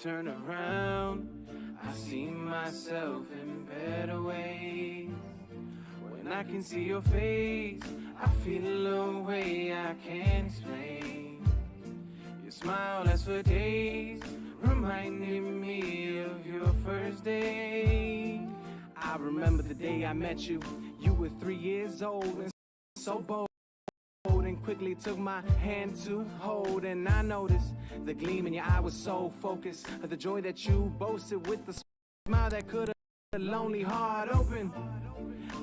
turn around, I see myself in better ways. When I can see your face, I feel a way I can't explain. Your smile lasts for days, reminding me of your first day. I remember the day I met you. You were 3 years old and so bold, and quickly took my hand to hold. And I noticed the gleam in your eye was so focused, the joy that you boasted with the smile that could have a lonely heart open.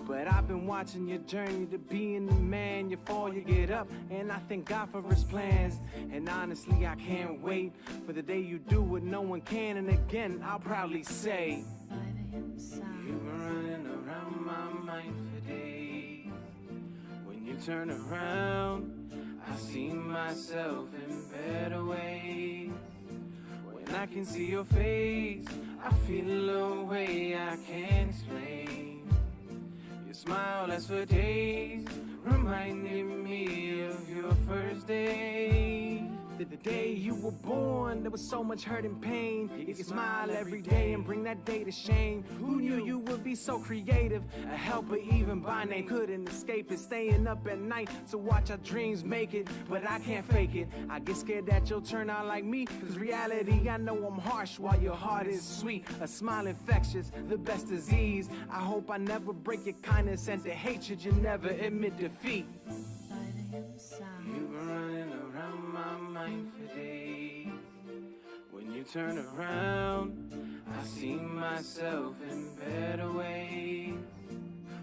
But I've been watching your journey to being the man. You fall, you get up, and I thank God for his plans. And honestly, I can't wait for the day you do what no one can. And again, I'll proudly say, you've been running around my mind for days. When you turn around, I see myself in better ways. When I can see your face, I feel a way I can't explain. Your smile lasts for days, reminding me of your first day. The day you were born, there was so much hurt and pain. You could smile every day and bring that day to shame. Who knew you would be so creative? A helper even by name. Couldn't escape it, staying up at night to watch our dreams make it. But I can't fake it, I get scared that you'll turn out like me. Cause reality, I know I'm harsh while your heart is sweet. A smile infectious, the best disease. I hope I never break your kindness, and to hatred you never admit defeat. You've been running around my mind for days. When you turn around, I see myself in better ways.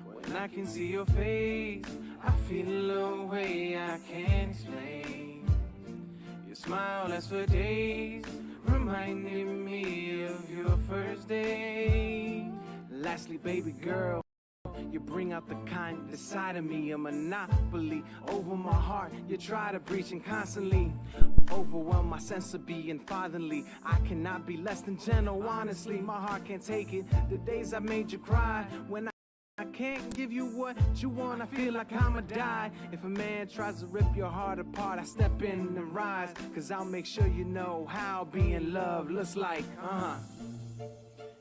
When I can see your face, I feel a way I can't explain. Your smile lasts for days, reminding me of your first day. Lastly, baby girl, you bring out the kind side of me, a monopoly over my heart. You try to breach and constantly overwhelm my sense of being fatherly. I cannot be less than gentle, honestly. My heart can't take it. The days I made you cry, when I can't give you what you want, I feel like I'ma die. If a man tries to rip your heart apart, I step in and rise. Cause I'll make sure you know how being loved looks like.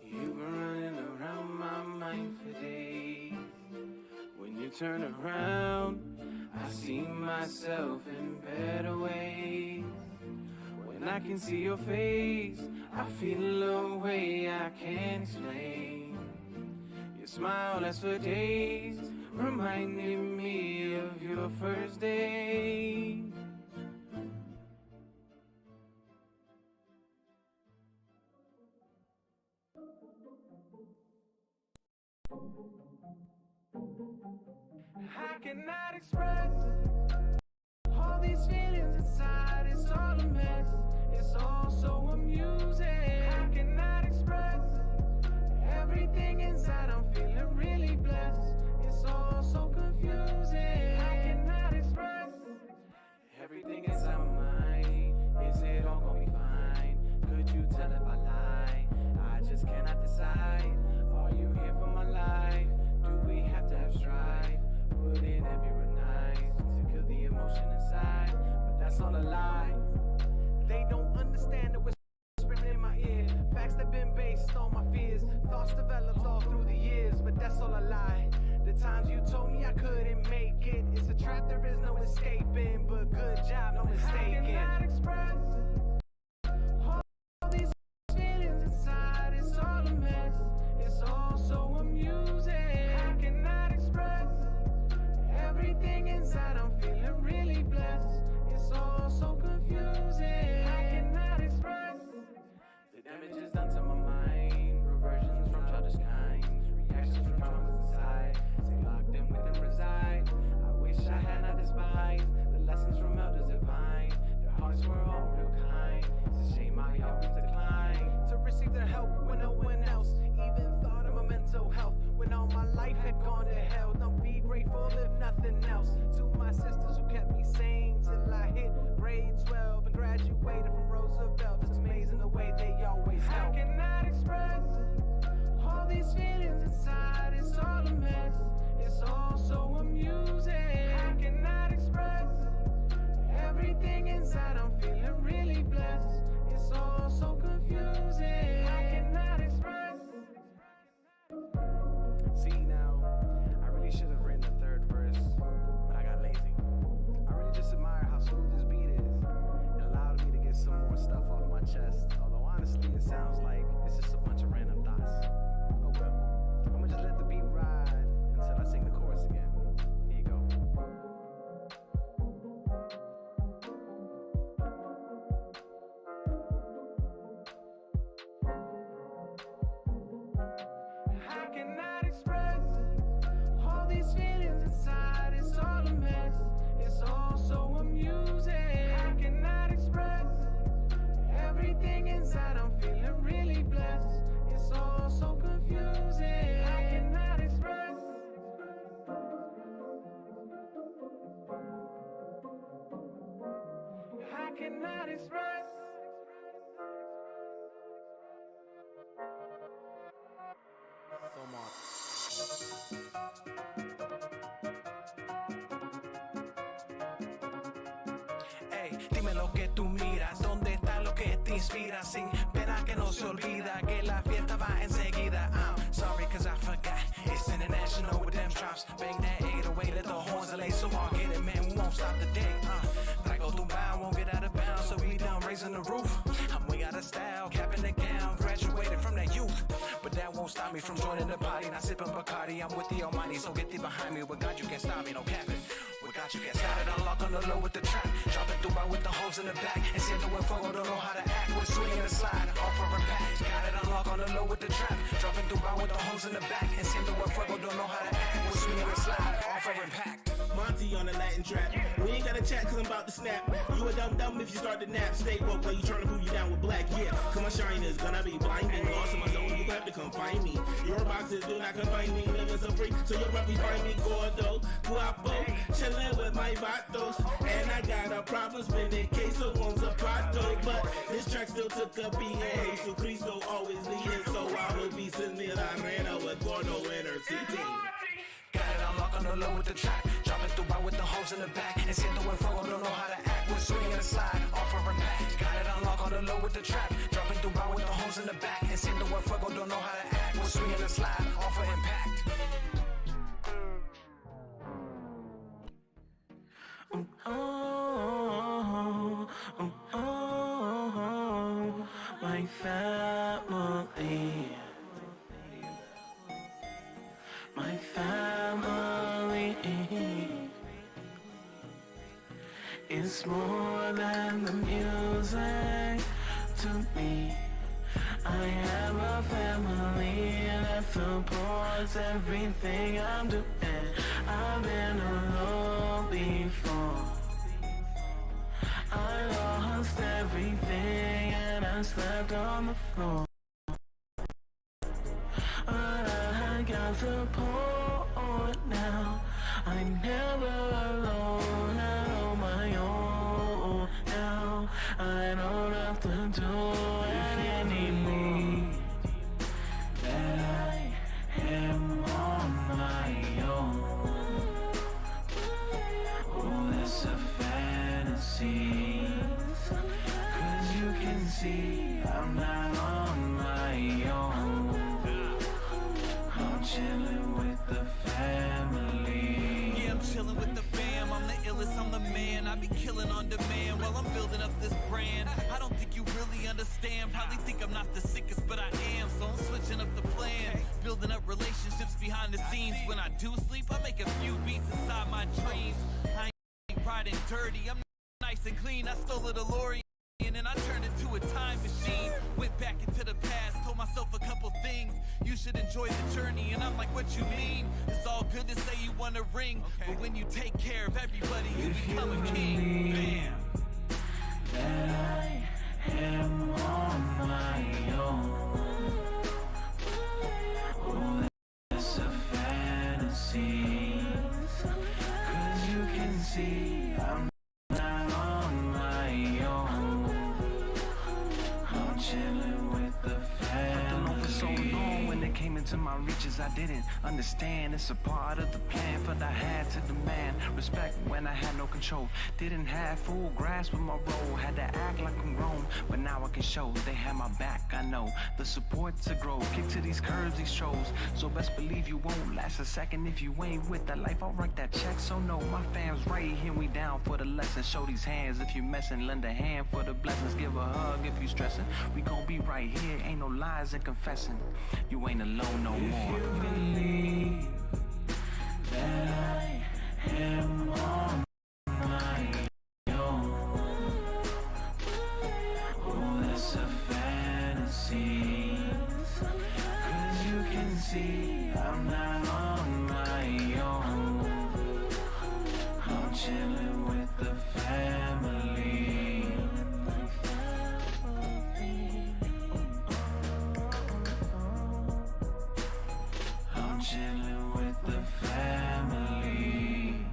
You've been running around my mind for days. When you turn around, I see myself in better ways. When I can see your face, I feel a way I can't explain. Your smile lasts for days, reminding me of your first day. I cannot express all these feelings inside. It's all a mess. It's all so amusing. I cannot express everything inside. I'm feeling really blessed. It's all so confusing. I cannot express everything inside my mind. Is it all gonna be fine? Could you tell if I lie? I just cannot decide. Are you here for my life? Do we have to have strife? Wouldn't it be real nice to kill the emotion inside? But that's all a lie. They don't understand the whispering in my ear. Facts that been based on my fears. Thoughts developed all through the years, but that's all a lie. The times you told me I couldn't make it, it's a trap, there is no escaping. But good job, no mistaking. I cannot express all these feelings inside. It's all a mess. It's all so amusing. I cannot express everything inside. I'm feeling really blessed. It's all so confusing. I cannot express the damage is done to my mind. Reversions from childish kinds, reactions from traumas inside. Stay locked in within reside. I wish I had not despised the lessons from elders divine. Their hearts were all real kind. It's a shame I always declined to receive their help when no one else even thought of my mental health. When all my life had gone to hell, don't be grateful if nothing else. To my sisters who kept me sane till I hit grade 12 and graduated from Roosevelt. It's amazing the way they always help. I cannot express all these feelings inside. It's all a mess. It's all so amusing. I cannot express everything inside. I'm feeling really blessed. It's all so confusing. I cannot express. See now, I really should have written the third verse, but I got lazy. I really just admire how smooth this beat is. It allowed me to get some more stuff off my chest. Although honestly, it sounds like it's just a bunch of random thoughts. Oh well, I'ma just let the beat ride until I sing the chorus again. Here you go. I cannot express all these feelings inside. It's all a mess. It's all so amusing. I cannot express everything inside. I'm feeling really blessed. It's all so confusing. I cannot express. I cannot express. So much. Ey, dime lo que tú miras, ¿dónde está lo que te inspira? Sin pena que no se olvida que la fiesta va enseguida. I'm sorry cause I forgot, it's international with them drops. Bang that 808, let the horns lay so hard, get it man, we won't stop the day. Traigo tumbado, won't get out of bounds, so we done raising the roof. I'm way out of style, cap in the gown, graduated from that youth. But that won't stop me from joining the party, not sipping Bacardi, I'm with the almighty, so get thee behind me, with God you can't stop me, no capping. With God you can't stop it, unlock on the low with the trap, dropping through by with the hoes in the back, enciendo el fuego, don't know how to act, with swing and a slide, offer a pack, got it unlock on the low with the trap, dropping through by with the hoes in the back, enciendo el fuego, don't know how to act, with swing and a slide, offer a pack. Monty on the Latin trap. We ain't gotta chat cause I'm about to snap. You a dumb if you start to nap. Stay woke while you tryna prove you down with black. Yeah, cause my shine is gonna be blinding. Lost in my zone, you have to come find me. Your boxes do not confine me. Living so free, so you'll probably find me gordo, guapo, chillin' with my vatos. And I got a problem spending queso on zapato. But this track still took a beat. And Jesus Cristo always leading. So I will be sitting in la arena with Gordo and her team. Got it unlock on the low with the track, dropping through by with the hoes in the back, enciendo el fuego, don't know how to act, with swing and a slide, offer a pack. Got it unlock on the low with the trap, dropping through by with the hoes in the back, enciendo el fuego, don't know how to act, with swing and a slide, offer impact. My family. My family is more than the music to me. I have a family that supports everything I'm doing. I've been alone before. I lost everything and I slept on the floor. But I got support now. I'm never alone, I'm on my own now. I don't have to do anything that I am on my own. Oh, that's a fantasy, 'cause you can see I'm not on my own. I'm chillin' with the family. Yeah, I'm chillin' with the fam. I'm the illest, I'm the man. I be killing on demand while I'm building up this brand. I don't think you really understand. Probably think I'm not the sickest, but I am. So I'm switching up the plan. Building up relationships behind the scenes. When I do sleep, I make a few beats inside my dreams. I ain't riding dirty. I'm nice and clean. I stole a DeLorean and I turned it to a time machine. Went back into the past, told myself a couple things. You should enjoy the journey, and I'm like, what you mean? It's all good to say you want a ring, but when you take care of everybody, you become a king. Bam. That I am on my own. Oh, that's a fantasy, 'cause you can see I'm not on my own. I'm chilling with the family. I've known for so long when it came into my reaches I didn't understand. It's a part of the plan, for I had to demand respect when I had no control. Didn't have full grasp of my role, had to act like I'm grown, but now I can show they had my back. I know the support to grow, kick to these curves, these trolls. So best believe you won't last a second if you ain't with that life. I'll write that check, so no, my fam's right here. We down for the lesson. Show these hands if you messin', lend a hand for the blessings. Give a hug if you stressin'. We gon' be right here, ain't no lies and confessing. You ain't alone no more. If you believe that I am on my own, oh, that's a fantasy. 'Cause you can see I'm not on my own. I'm chillin' with the family. I'm chillin' with the family.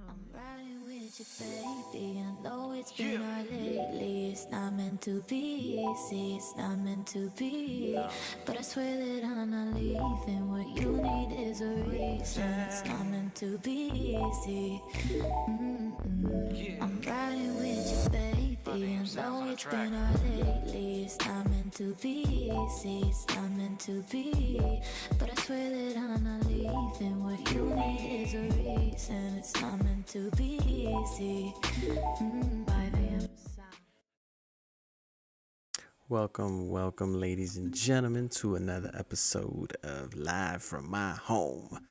I'm riding with you, baby. I know it's been hard lately. It's not meant to be easy. It's not meant to be. But I swear that I'm not leaving. What you need is a reason. It's not meant to be easy. I'm riding with you, baby. I know it's been hard lately. It's not meant to be easy. It's not meant to be. But I swear that I'm not leaving. What you need is a reason. It's not meant to be easy. 5 a.m. Welcome, ladies and gentlemen, to another episode of Live from My Home.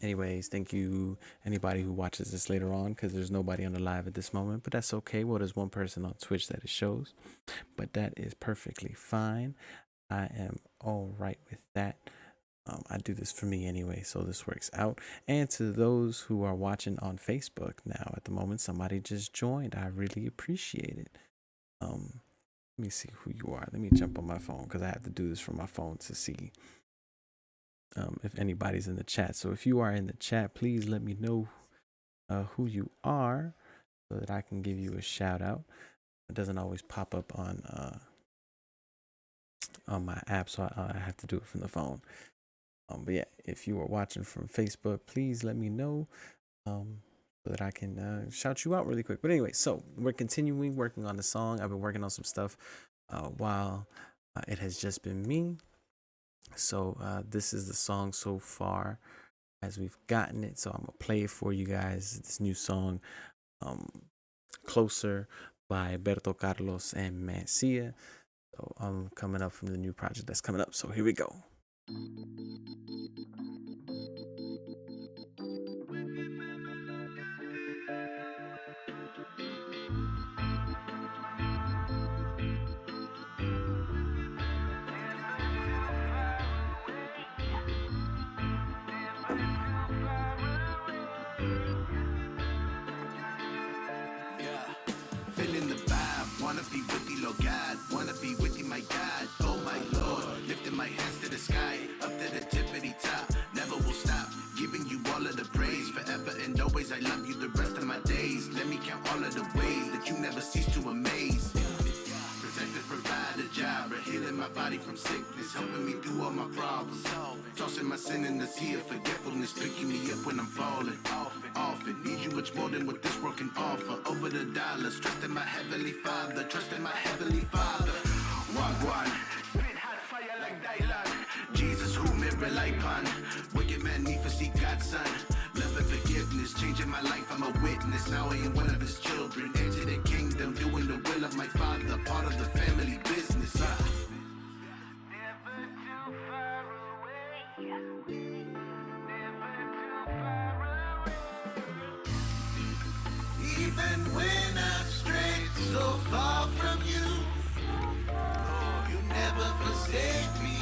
Anyways, thank you anybody who watches this later on, because there's nobody on the live at this moment, but that's okay. Well, there's one person on Twitch that it shows, but that is perfectly fine. I am all right with that. I do this for me anyway, so this works out. And to those who are watching on Facebook now at the moment, somebody just joined. I really appreciate it. Let me see who you are. Let me jump on my phone, because I have to do this from my phone to see if anybody's in the chat. So if you are in the chat, please let me know who you are, so that I can give you a shout out. It doesn't always pop up on my app, so I have to do it from the phone. But yeah, if you are watching from Facebook, please let me know so that I can shout you out really quick. But anyway, so we're continuing working on the song. I've been working on some stuff while it has just been me. So this is the song so far as we've gotten it. So I'm gonna play it for you guys. This new song, Closer by Berto Carlos and Mancia. So coming up from the new project that's coming up. So here we go. Feeling the vibe, wanna be with thee, Lord God, wanna be with thee, my God, oh my Lord, lifting my hands to the sky, up to the tippity top, never will stop, giving you all of the praise, forever and always, I love you the rest of my days, let me count all of the ways that you never cease to amaze. Protected, provide a job, healing my body from sickness, helping me through all my problems, tossing my sin in the sea of forgetfulness, picking me up when I'm falling, often need you much more than what this world can offer, over the dollars, trusting my heavenly father, Wagwan, spit hot fire like Dylan, Jesus who mirror like pun, wicked man need for see God's son, love and forgiveness, changing my life, I'm a witness, now I am one of his children, enter the kingdom, doing the will of my father, part of the family business, Never too far away, never too far away. Even when I've strayed so far from you, you never forsake me.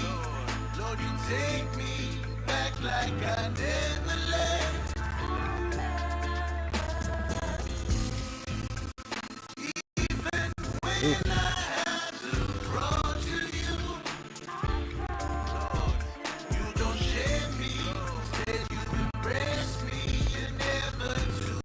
Lord, you take me back like I never left. Even when I have to crawl to you, Lord, you don't shame me. Instead, you embrace me. You're never too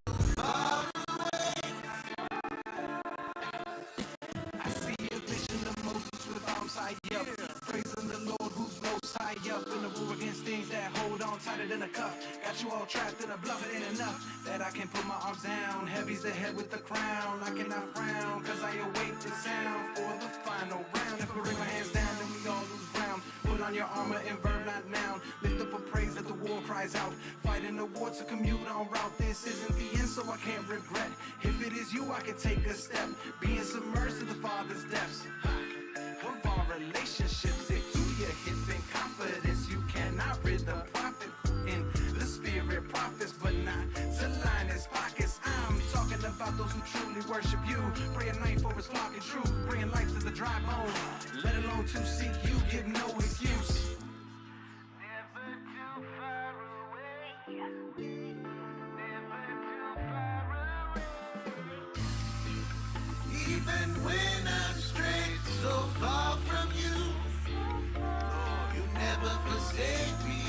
got you all trapped in a bluff. It ain't enough that I can put my arms down. Heavy's the head with the crown. I cannot frown, cause I await the sound for the final round. If we bring my hands down, then we all lose ground. Put on your armor in verb, not noun. Lift up a praise that the war cries out. Fighting the war to commute on route. This isn't the end, so I can't regret. If it is you, I can take a step. Being submerged to the Father's depths. Of our relationships, it to your hip and confidence. You cannot rid the prophet in the spirit prophets, but not to line his pockets. I'm talking about those who truly worship you. Pray a night for his flock and truth. Bringing life to the dry bone. Let alone to seek you, give no excuse. Never too far away. Never too far away. Even when I'm straight so far from you, Lord, you never forsake me.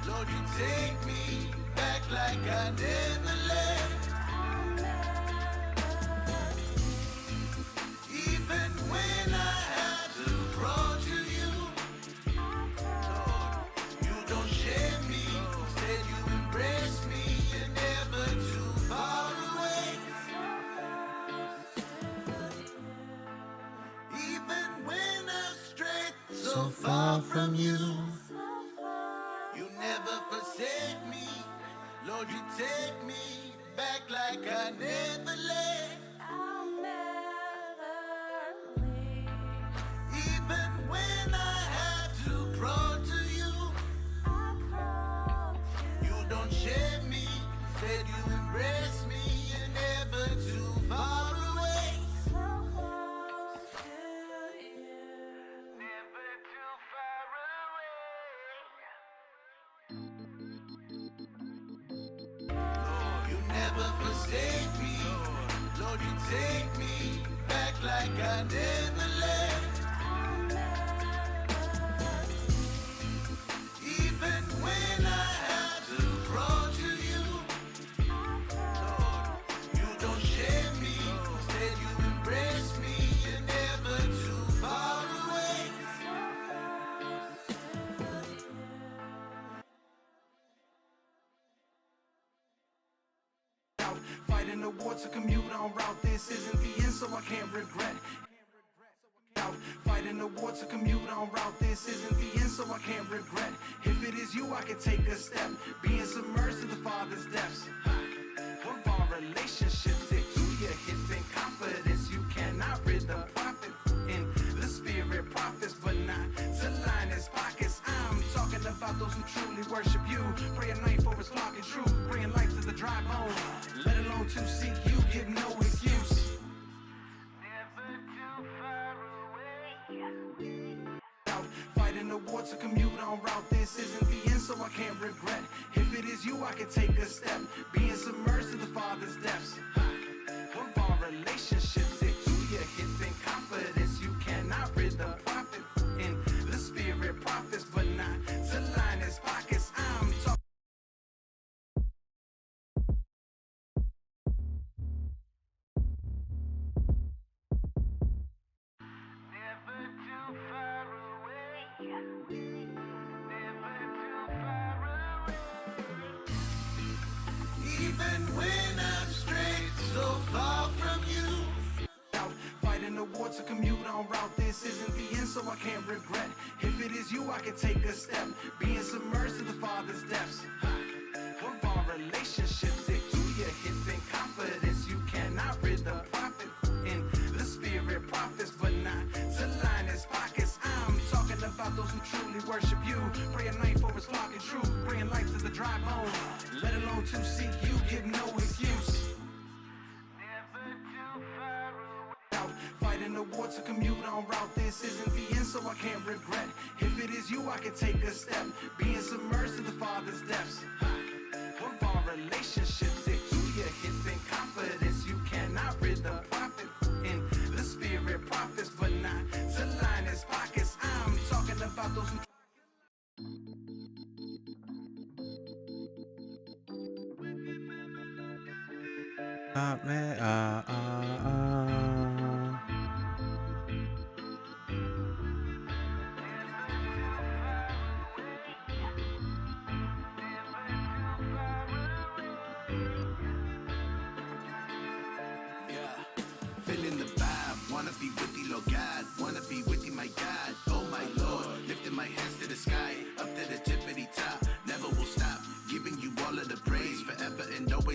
Lord, you take me back like I never left. Even when I have to crawl to you, Lord, you don't share me. Instead you embrace me. You're never too far away. Even when I'm straight so far from you, you never forsake me. Lord, you take me back like I never left. I'll never leave. Even when I have to crawl to you, I crawl to you don't share me. Instead you embrace me. You're never too far away. so close to you. Never too far away. You never forsake me. Lord, you take me back like I never left. Even when I have to crawl to you, Lord, you don't share me. Instead you embrace me. You're never too far away. Out, fighting the war to commute on route. This isn't the end, so I can't regret. Out, fighting the war to commute on route. This isn't the end, so I can't regret. If it is you, I can take a step. Being submerged to the Father's depths. Of our relationships, it to your hip and confidence. You cannot rid the prophet in the spirit prophets, but not to line his pockets. I'm talking about those who truly worship you. Pray a night for his flock and truth. Bringing life to the dry bone. Let alone to seek you, give no excuse. Never too far away. Out, fighting the war to commute on route. This isn't the end, so I can't regret. If it is you, I can take a step. Being submerged to the Father's depths. Of our relationships, it to your hip and confidence. You cannot rid the prophet in the spirit prophets, but not to line his pockets. I'm talking. Never too far away. Never too far away. Even when I'm straight so far from you, out, fighting the war to commute on route. This isn't the end, so I can't regret. If it is you, I can take a step. Being submerged to the Father's depths. Of our relationships, it to your hip and confidence. You cannot rid the prophet in the spirit prophets, but not to line his pockets. I'm talking about those who truly worship you. Pray a night for his flock and truth. Bringing life to the dry bone. Let alone to seek you, give no excuse. Never too far away. Out, fighting the war to commute on route. This isn't the end, so I can't regret. If it is you, I can take a step. Being submerged to the Father's depths. Of our relationships, it to your hip and confidence. You cannot rid the prophet in the spirit prophets, but not to line his pockets. I'm talking about those who.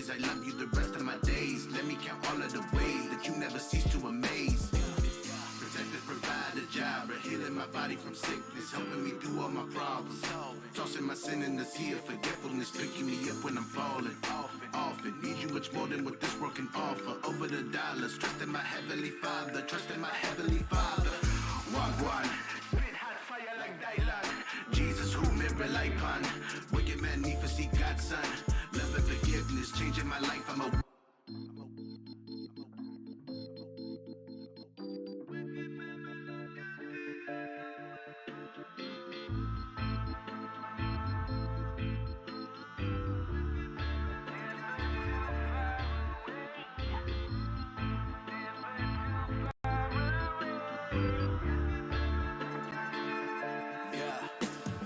always I love you the rest of my days. Let me count all of the ways that you never cease to amaze. Protector, provider, Jireh, healing my body from sickness, helping me through all my problems. Tossing my sin in the sea of forgetfulness, picking me up when I'm falling. Often need you much more than what this world can offer. Over the dollars, trusting my heavenly Father, trusting my heavenly Father. Wagwan, spit hot fire like Dylan. Jesus who mirror like pun. Wicked man need to see God's son. Love and forgiveness, changing my life. I'm a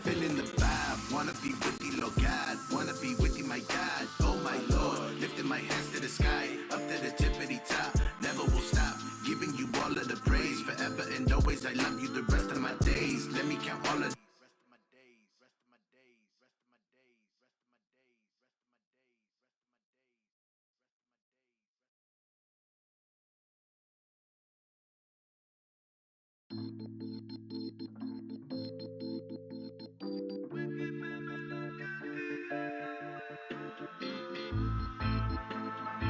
feeling the vibe, wanna be with thee, Lord God. Wanna be with thee, my God. Oh my Lord, lifting my hands to the sky, up to the tippity top. Never will stop, giving you all of the praise. Forever and always, I love you the rest of my days. Let me count all of the rest of my days, rest of my days, rest of my days, rest of my days, rest of my days,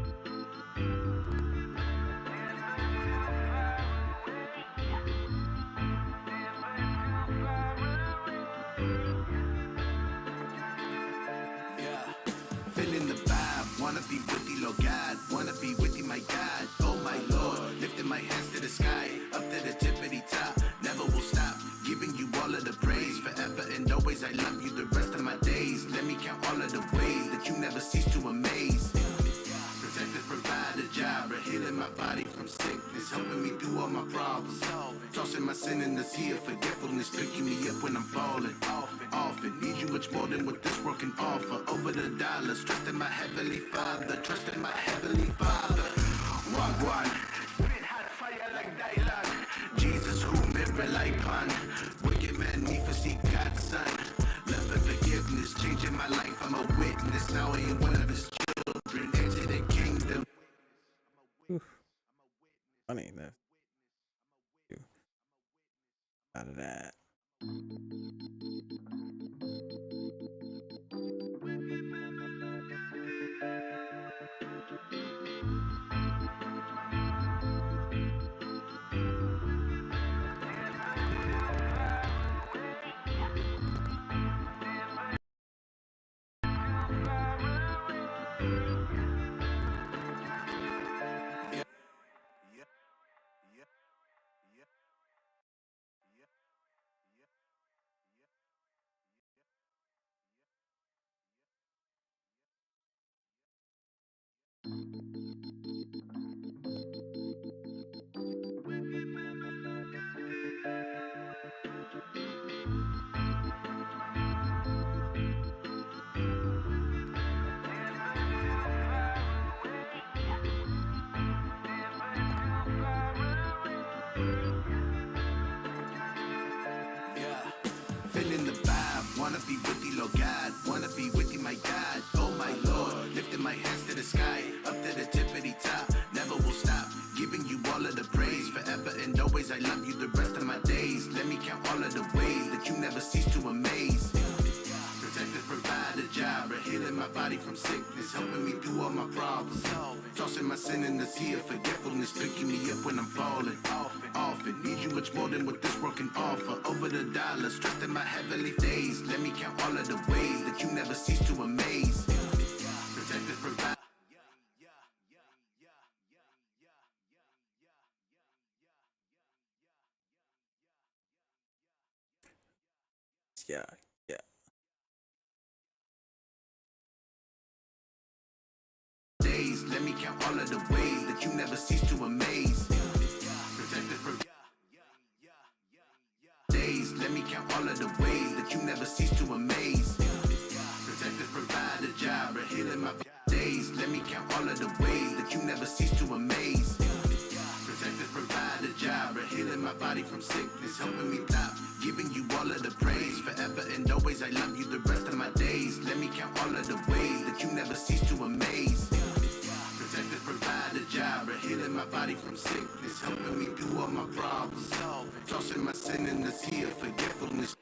rest of my days, feeling the vibe, wanna be with thee, Lord God. Wanna be with thee, my God. Oh my Lord, lifting my hands to the sky, up to the tippity top. Never will stop, giving you all of the praise. Forever and always, I love you the rest of my days. Let me count all of the ways that you never cease to amaze. Protector, provider, Jireh, healing my body from sickness, helping me through all my problems. Tossing my sin in the sea of forgetfulness, picking me up when I'm falling. Often need you much more than what this world can offer. Over the dollars, trusting my heavenly Father, trusting my heavenly Father. Wagwan, spit hot fire like Dylan. Jesus who mirror like pun. Wicked man need to see God's son. Love and forgiveness, changing my life. I'm a witness. Now I am one of his children. Enter the kingdom. Funny that out of that. Feeling the vibe, wanna be with thee, Lord God. Wanna be with thee, my God. Oh my Lord, lifting my hands to the sky, up to the tippity top. Never will stop, giving you all of the praise. Forever and always, I love you the rest of my days. Let me count all of the ways that you never cease to amaze. Protector, provider, Jireh, healing my body from sickness, helping me through all my problems. Tossing my sin in the sea of forgetfulness, picking me up when I'm falling. Often need you much more than what this world can offer. Over the dollars, trusting my heavenly days. Let me count all of the ways that you never cease to amaze. Protector, provider. Yeah, yeah. Days, let me count all of the ways that you never cease to amaze. Protector, days, let me count all of the ways that you never cease to amaze. Protector, provider, Jireh, healing my days. Let me count all of the ways that you never cease to amaze. Protector, provider, Jireh, healing my my body from sickness, helping me stop giving you all of the praise. Forever and always, I love you the rest of my days. Let me count all of the ways that you never cease to amaze. Protected, provide a job, healing my body from sickness, helping me do all my problems. Tossing my sin in the sea of forgetfulness.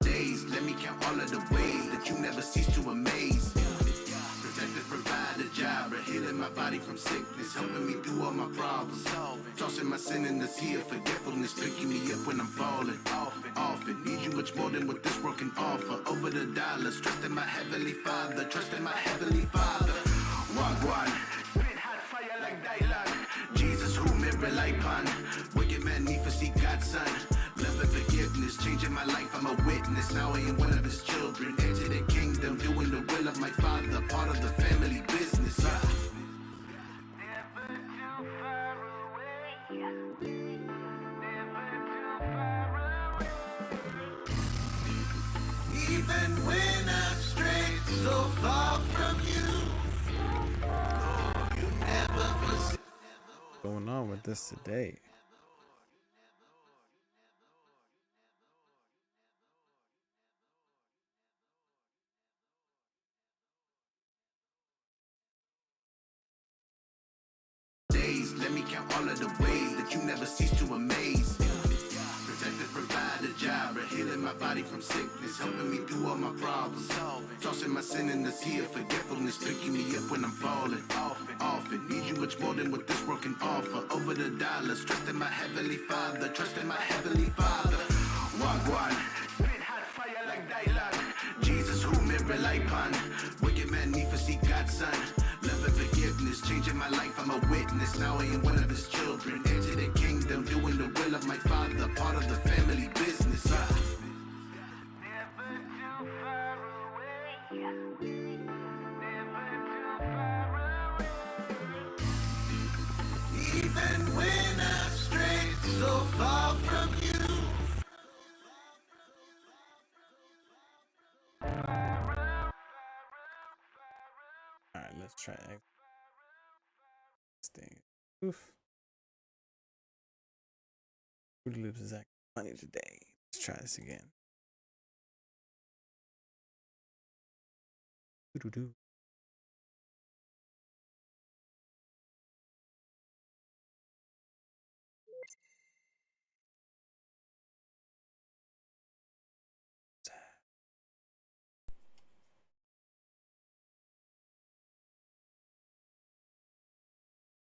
Days, let me count all of the ways that you never cease to amaze. Protected, provide a job, healing my body from sickness, helping me do all my problems. Tossing my sin in the sea of forgetfulness, picking me up when I'm falling. Often need you much more than what this world can offer. Over the dollars, trusting my heavenly Father, trusting my heavenly Father. Wagwan, spit hot fire like Dylan. Jesus who mirror like pun. Wicked man need to see God's son. Love and forgiveness, changing my life, I'm a witness. Now I am one of his children, enter the kingdom, doing the will of my Father, part of the family business. Never too far away. Never too far away. Even when I'm straight so far from you, Lord, you never forsake. What's going on with this today? Days, let me count all of the ways that you never cease to amaze. Protected, provide a job, healing my body from sickness, helping me do all my problems. Tossing my sin in the sea of forgetfulness, picking me up when I'm falling. Often need you much more than what this world can offer. Over the dollars, trusting my heavenly Father, trusting my heavenly Father. Wagwan, spit hot fire like Dylan. Jesus who mirror like pun. Wicked man need to see God's son. Love and forgiveness, changing my life, I'm a witness. Now I am one of his children, enter the kingdom, doing the will of my Father, part of the family business. Never too far away. Never too far away. Even when I'm straight so far from you. All right, let's try this thing. Oof. Fruity Loops is acting funny today. Let's try this again. Doo-doo-doo.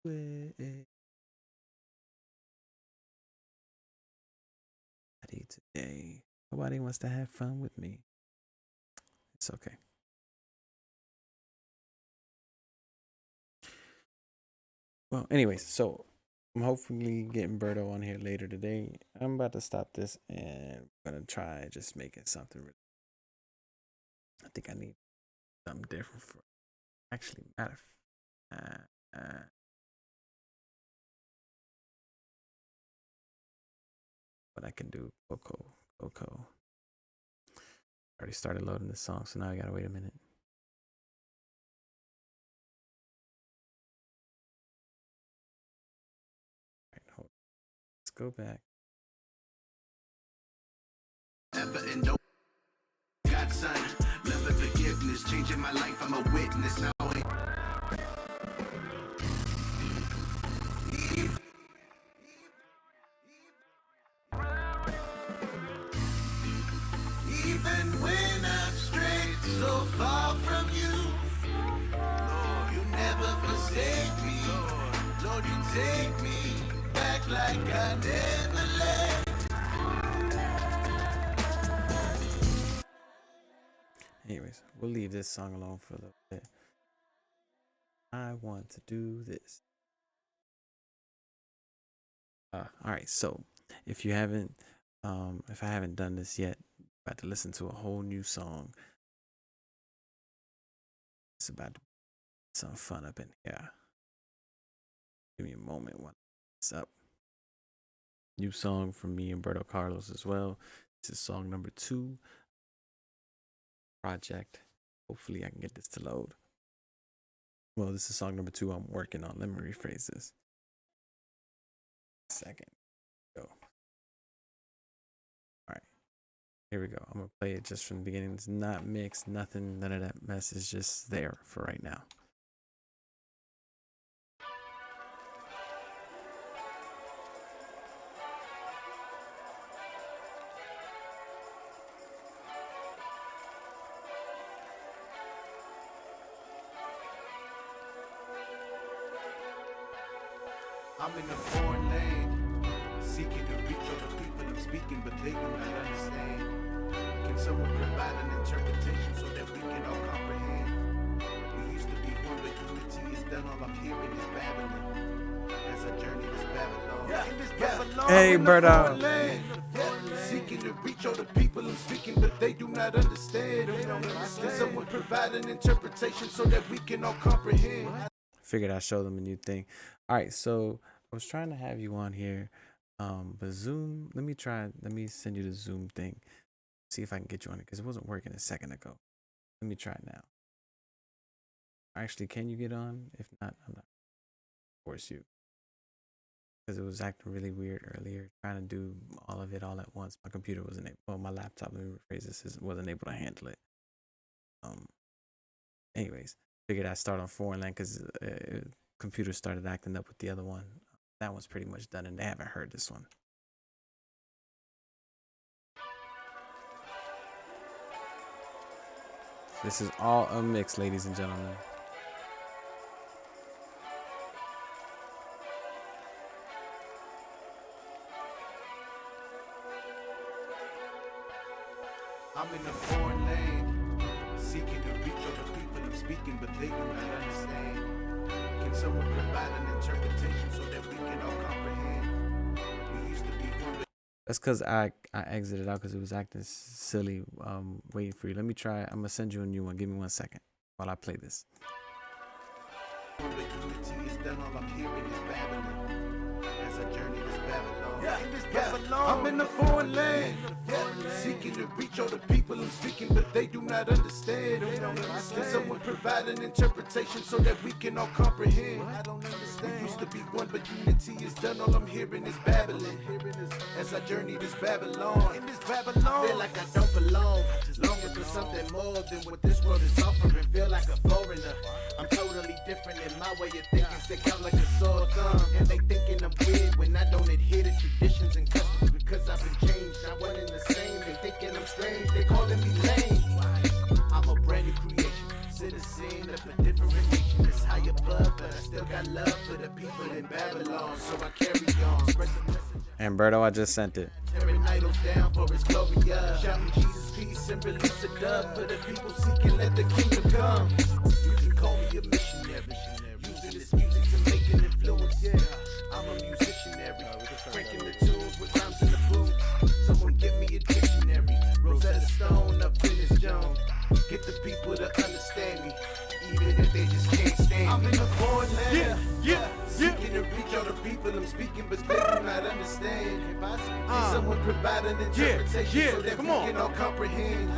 Way. Today, nobody wants to have fun with me. It's okay. Well, anyways, so I'm hopefully getting Berto on here later today. I'm about to stop this and I'm gonna try just making something. I think I need something different for. Actually, matter. What I can do, Coco. Already started loading this song, so now I gotta wait a minute. All right, hold on. Let's go back. Ever and no God's son, love and forgiveness, changing my life, I'm a witness. Now even when I'm straight so far from you, Lord, you never forsake me. Lord, you take me back like I never left. Anyways, we'll leave this song alone for a little bit. I want to do this. All right, so if you haven't, if I haven't done this yet, about to listen to a whole new song. It's about to be some fun up in here. Give me a moment while it's up. New song from me and Berto Carlos as well. This is song number 2. Project. Hopefully I can get this to load. Well, this is song number 2 I'm working on. Let me rephrase this. Second. Go. All right. Here we go. I'm gonna play it just from the beginning. It's not mixed, nothing, none of that mess. Is just there for right now. I'm in a foreign land, seeking to reach other people I'm speaking, but they do not understand. Can someone provide an interpretation so that we can all comprehend? We used to be one, but unity is done. All I'm hearing is babbling. As I journey this Babylon. Hey, Berto. Seeking to reach other people I'm speaking, but they do not understand. Can someone provide an interpretation so that we can all comprehend? Figured I'd show them a new thing. All right, so I was trying to have you on here, but Zoom. Let me send you the Zoom thing. See if I can get you on it because it wasn't working a second ago. Let me try it now. Actually, can you get on? If not, I'm not force you because it was acting really weird earlier. Trying to do all of it all at once. My computer wasn't able. Well, my laptop. Let me rephrase this. Wasn't able to handle it. Anyways, figured I'd start on foreign land because computer started acting up with the other one. That one's pretty much done, and they haven't heard this one. This is all a mix, ladies and gentlemen. I'm in a foreign land, seeking to reach other people I'm speaking, but they do not understand. Can someone provide an interpretation so that we can all comprehend? We used to be one. That's because I exited out because it was acting silly. Waiting for you. Let me try. I'm gonna send you a new one. Give me 1 second while I play this. Unity is done. All I'm hearing is babbling. As I journey this Babylon. I'm in a foreign land, seeking to reach other people I'm speaking, but they do not understand. Can someone provide an interpretation so that we can all comprehend? We used to be one, but unity is done. All I'm hearing is babbling. As I journey this Babylon, feel like I don't belong. Longing for something more than what this world is offering. Feel like a foreigner. I'm totally different in my way of thinking. Stick out like a sore thumb, and they thinking I'm weird when I don't adhere to traditions and customs because I've been changed. Not one and the same. They thinking I'm strange. They calling me lame. I'm a brand new creation, citizen of a different nation. It's high above, but I still got love for the people in Babylon. So I carry on, spread the message. And Berto, I just sent it. Tearing idols down for his glory, shouting Jesus peace and release a dove for the people seeking let the kingdom come. You can call me a missionary, using this music to make an influence. I'm a musicianary, breaking the tunes with rhymes in the booth. Someone give me a dictionary, Rosetta Stone up in this Jones. Get the people to understand me, even if they just can't stand me. I'm in a foreign land, seeking to reach all the people I'm speaking, but they do not understand. Can someone provide an interpretation so that we can all comprehend?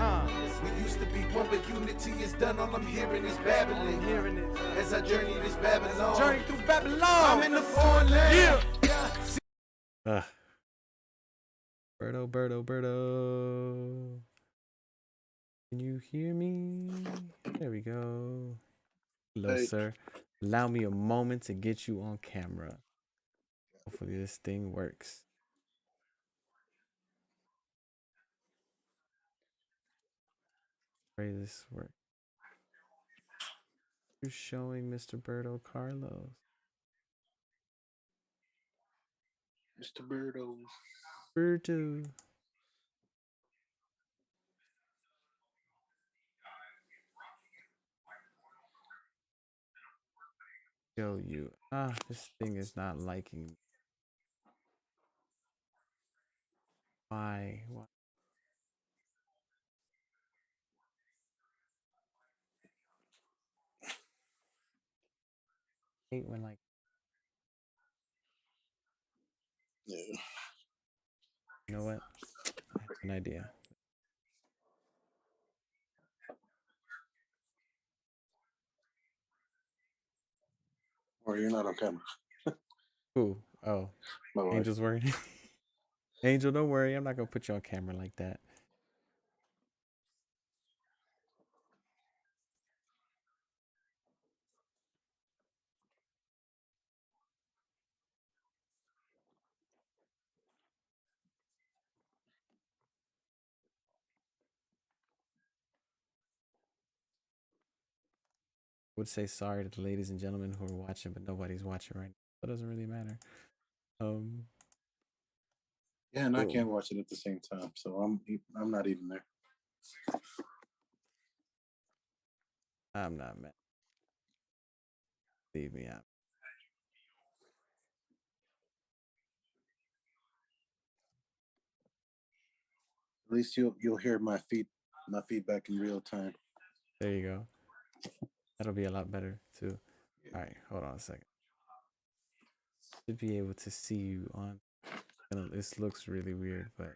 We used to be one, but unity is done. All I'm hearing is babbling. As I journey this Babylon, through Babylon. I'm in the foreign land. Berto. Can you hear me? There we go. Hello, sir. Allow me a moment to get you on camera. Hopefully this thing works. Pray this works. You're showing Mr. Berto Carlos. Mr. Birdo. Berto. Show you. This thing is not liking me. Why? I hate when like Yeah. you know what? I have an idea. Or you're not on camera. Who? Oh, My wife. Angel's worried. Angel, don't worry. I'm not gonna put you on camera like that. Would say sorry to the ladies and gentlemen who are watching, but nobody's watching right now. That doesn't really matter. Um, Yeah, and I boom. can't watch it at the same time, so I'm not even there. I'm not mad. Leave me out. At least you'll hear my feedback in real time. There you go. That'll be a lot better too. All right, hold on a second. Should be able to see you on. This looks really weird, but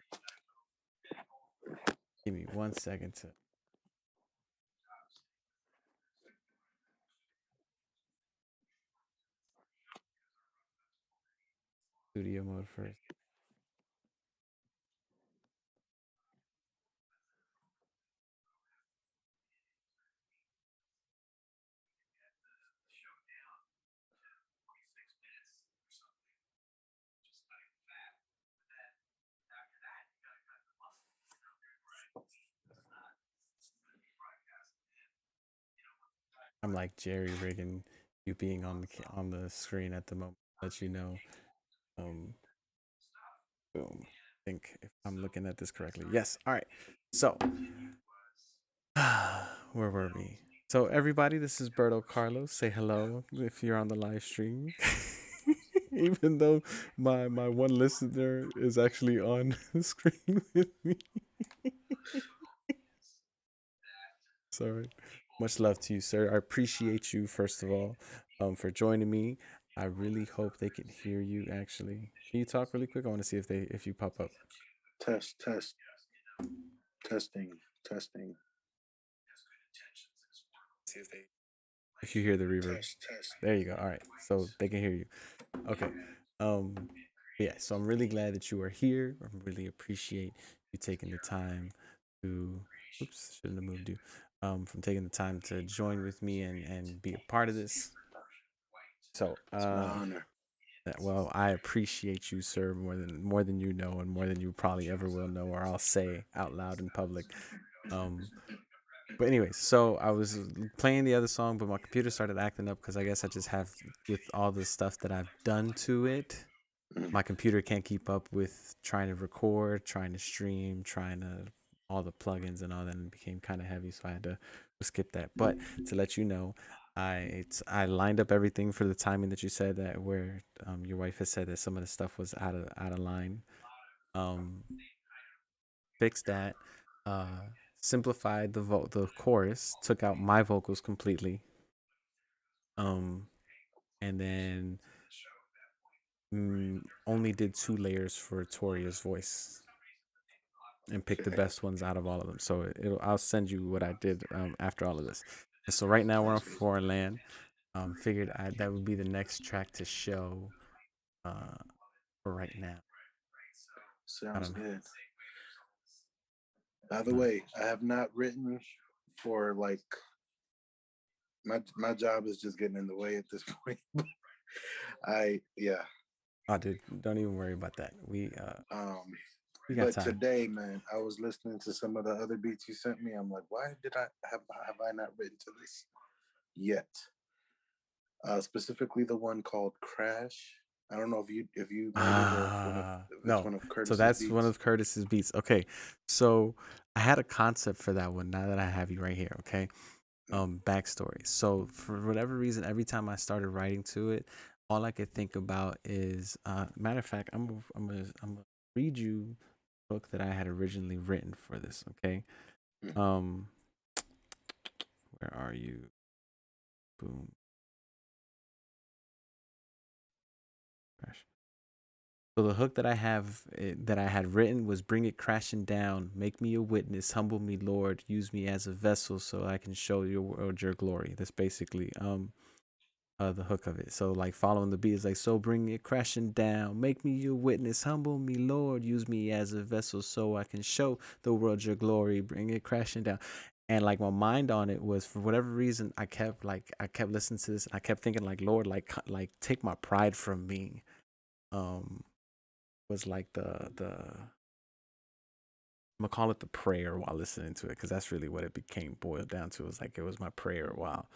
give me 1 second to studio mode first. I'm like Jerry rigging you being on on the screen at the moment. Let you know. Um, boom. I think if I'm looking at this correctly. Yes. All right. So, where were we? So, everybody, this is Berto Carlos. Say hello if you're on the live stream. Even though my one listener is actually on the screen with me. Sorry. Much love to you, sir. I appreciate you first of all, for joining me. I really hope they can hear you. Actually, can you talk really quick? I want to see if you pop up. Test, testing, testing. See if you hear the reverb. Test. There you go. All right, so they can hear you. Okay. Um. Yeah. So I'm really glad that you are here. I really appreciate you taking the time to. Oops, shouldn't have moved you. From taking the time to join with me and be a part of this. So, It's my honor. well, I appreciate you, sir, more than you know, and more than you probably ever will know, or I'll say out loud in public. Um, but anyways, so I was playing the other song, but my computer started acting up because I guess I just have with all the stuff that I've done to it. Mm. My computer can't keep up with trying to record, trying to stream, trying to all the plugins and all that, and it became kind of heavy, so I had to skip that. But to let you know, I lined up everything for the timing that you said that where your wife has said that some of the stuff was out of line. Um, Fixed that. Simplified the chorus, took out my vocals completely. Um, and then only did 2 layers for Toria's voice and pick the Okay. best ones out of all of them. So I'll send you what I did after all of this. And so right now we're on foreign land. Figured that would be the next track to show uh, for right now. I Sounds don't know. good. By the No. way, I have not written for like my job is just getting in the way at this point. Yeah. Oh, dude, don't even worry about that. Um We got but time. today, man, I was listening to some of the other beats you sent me. I'm like, why did have I not written to this yet? Specifically the one called Crash. I don't know if you made it or if it's No. one of So Curtis's that's one beats. of Curtis's beats. Okay. So I had a concept for that one now that I have you right here. Okay. Backstory. So for whatever reason, every time I started writing to it, all I could think about is matter of fact, I'm gonna read you the book that I had originally written for this. Okay. Mhm. Um where are you? Boom. Crash. So the hook that I have that I had written was bring it crashing down, make me a witness, humble me, Lord, use me as a vessel so I can show your world your glory. That's basically the hook of it. So like following the beat is like, so bring it crashing down, make me your witness, humble me, Lord, use me as a vessel so I can show the world your glory, bring it crashing down. And like my mind on it was, for whatever reason, I kept listening to this and I kept thinking like, Lord, like take my pride from me. Um was like the I'm gonna call it the prayer while listening to it, because that's really what it became boiled down to. It was like it was my prayer while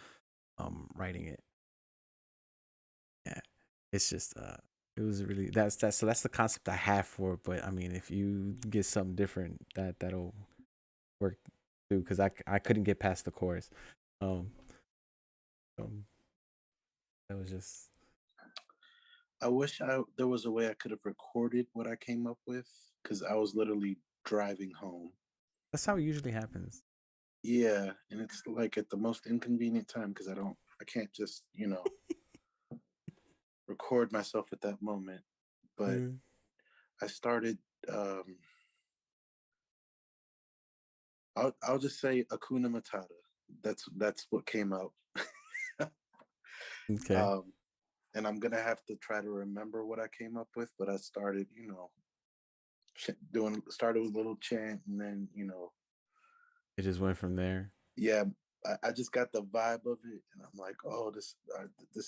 writing it. Yeah, it's just it was really that's so that's the concept I have for it. But I mean, if you get something different, that'll work too, because I couldn't get past the chorus. Um, um that was just I wish there was a way I could have recorded what I came up with because I was literally driving home. that's how it usually happens. Yeah, and it's like at the most inconvenient time because I can't just record myself at that moment. But Mm. I started. Um, I'll just say Akuna Matata. That's what came out. Okay, um, and I'm gonna have to try to remember what I came up with. But I started, started with a little chant, and then it just went from there. yeah, I just got the vibe of it, and I'm like, oh, this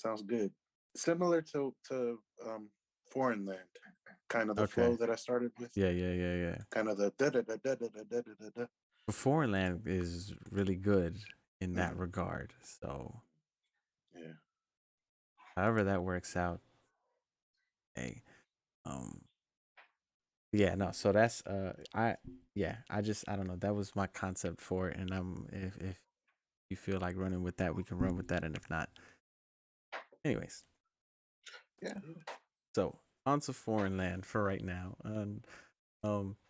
sounds good. Similar to Foreign Land, kind of the Okay, flow that I started with, yeah. kind of the da da da da da da da da da. Foreign Land is really good in that Mm-hmm. regard. So Yeah, however that works out, hey, um, yeah, no. So that's I just I don't know. That was my concept for it, and if you feel like running with that, we can run with that, and if not, anyways. yeah. So on to Foreign Land for right now, and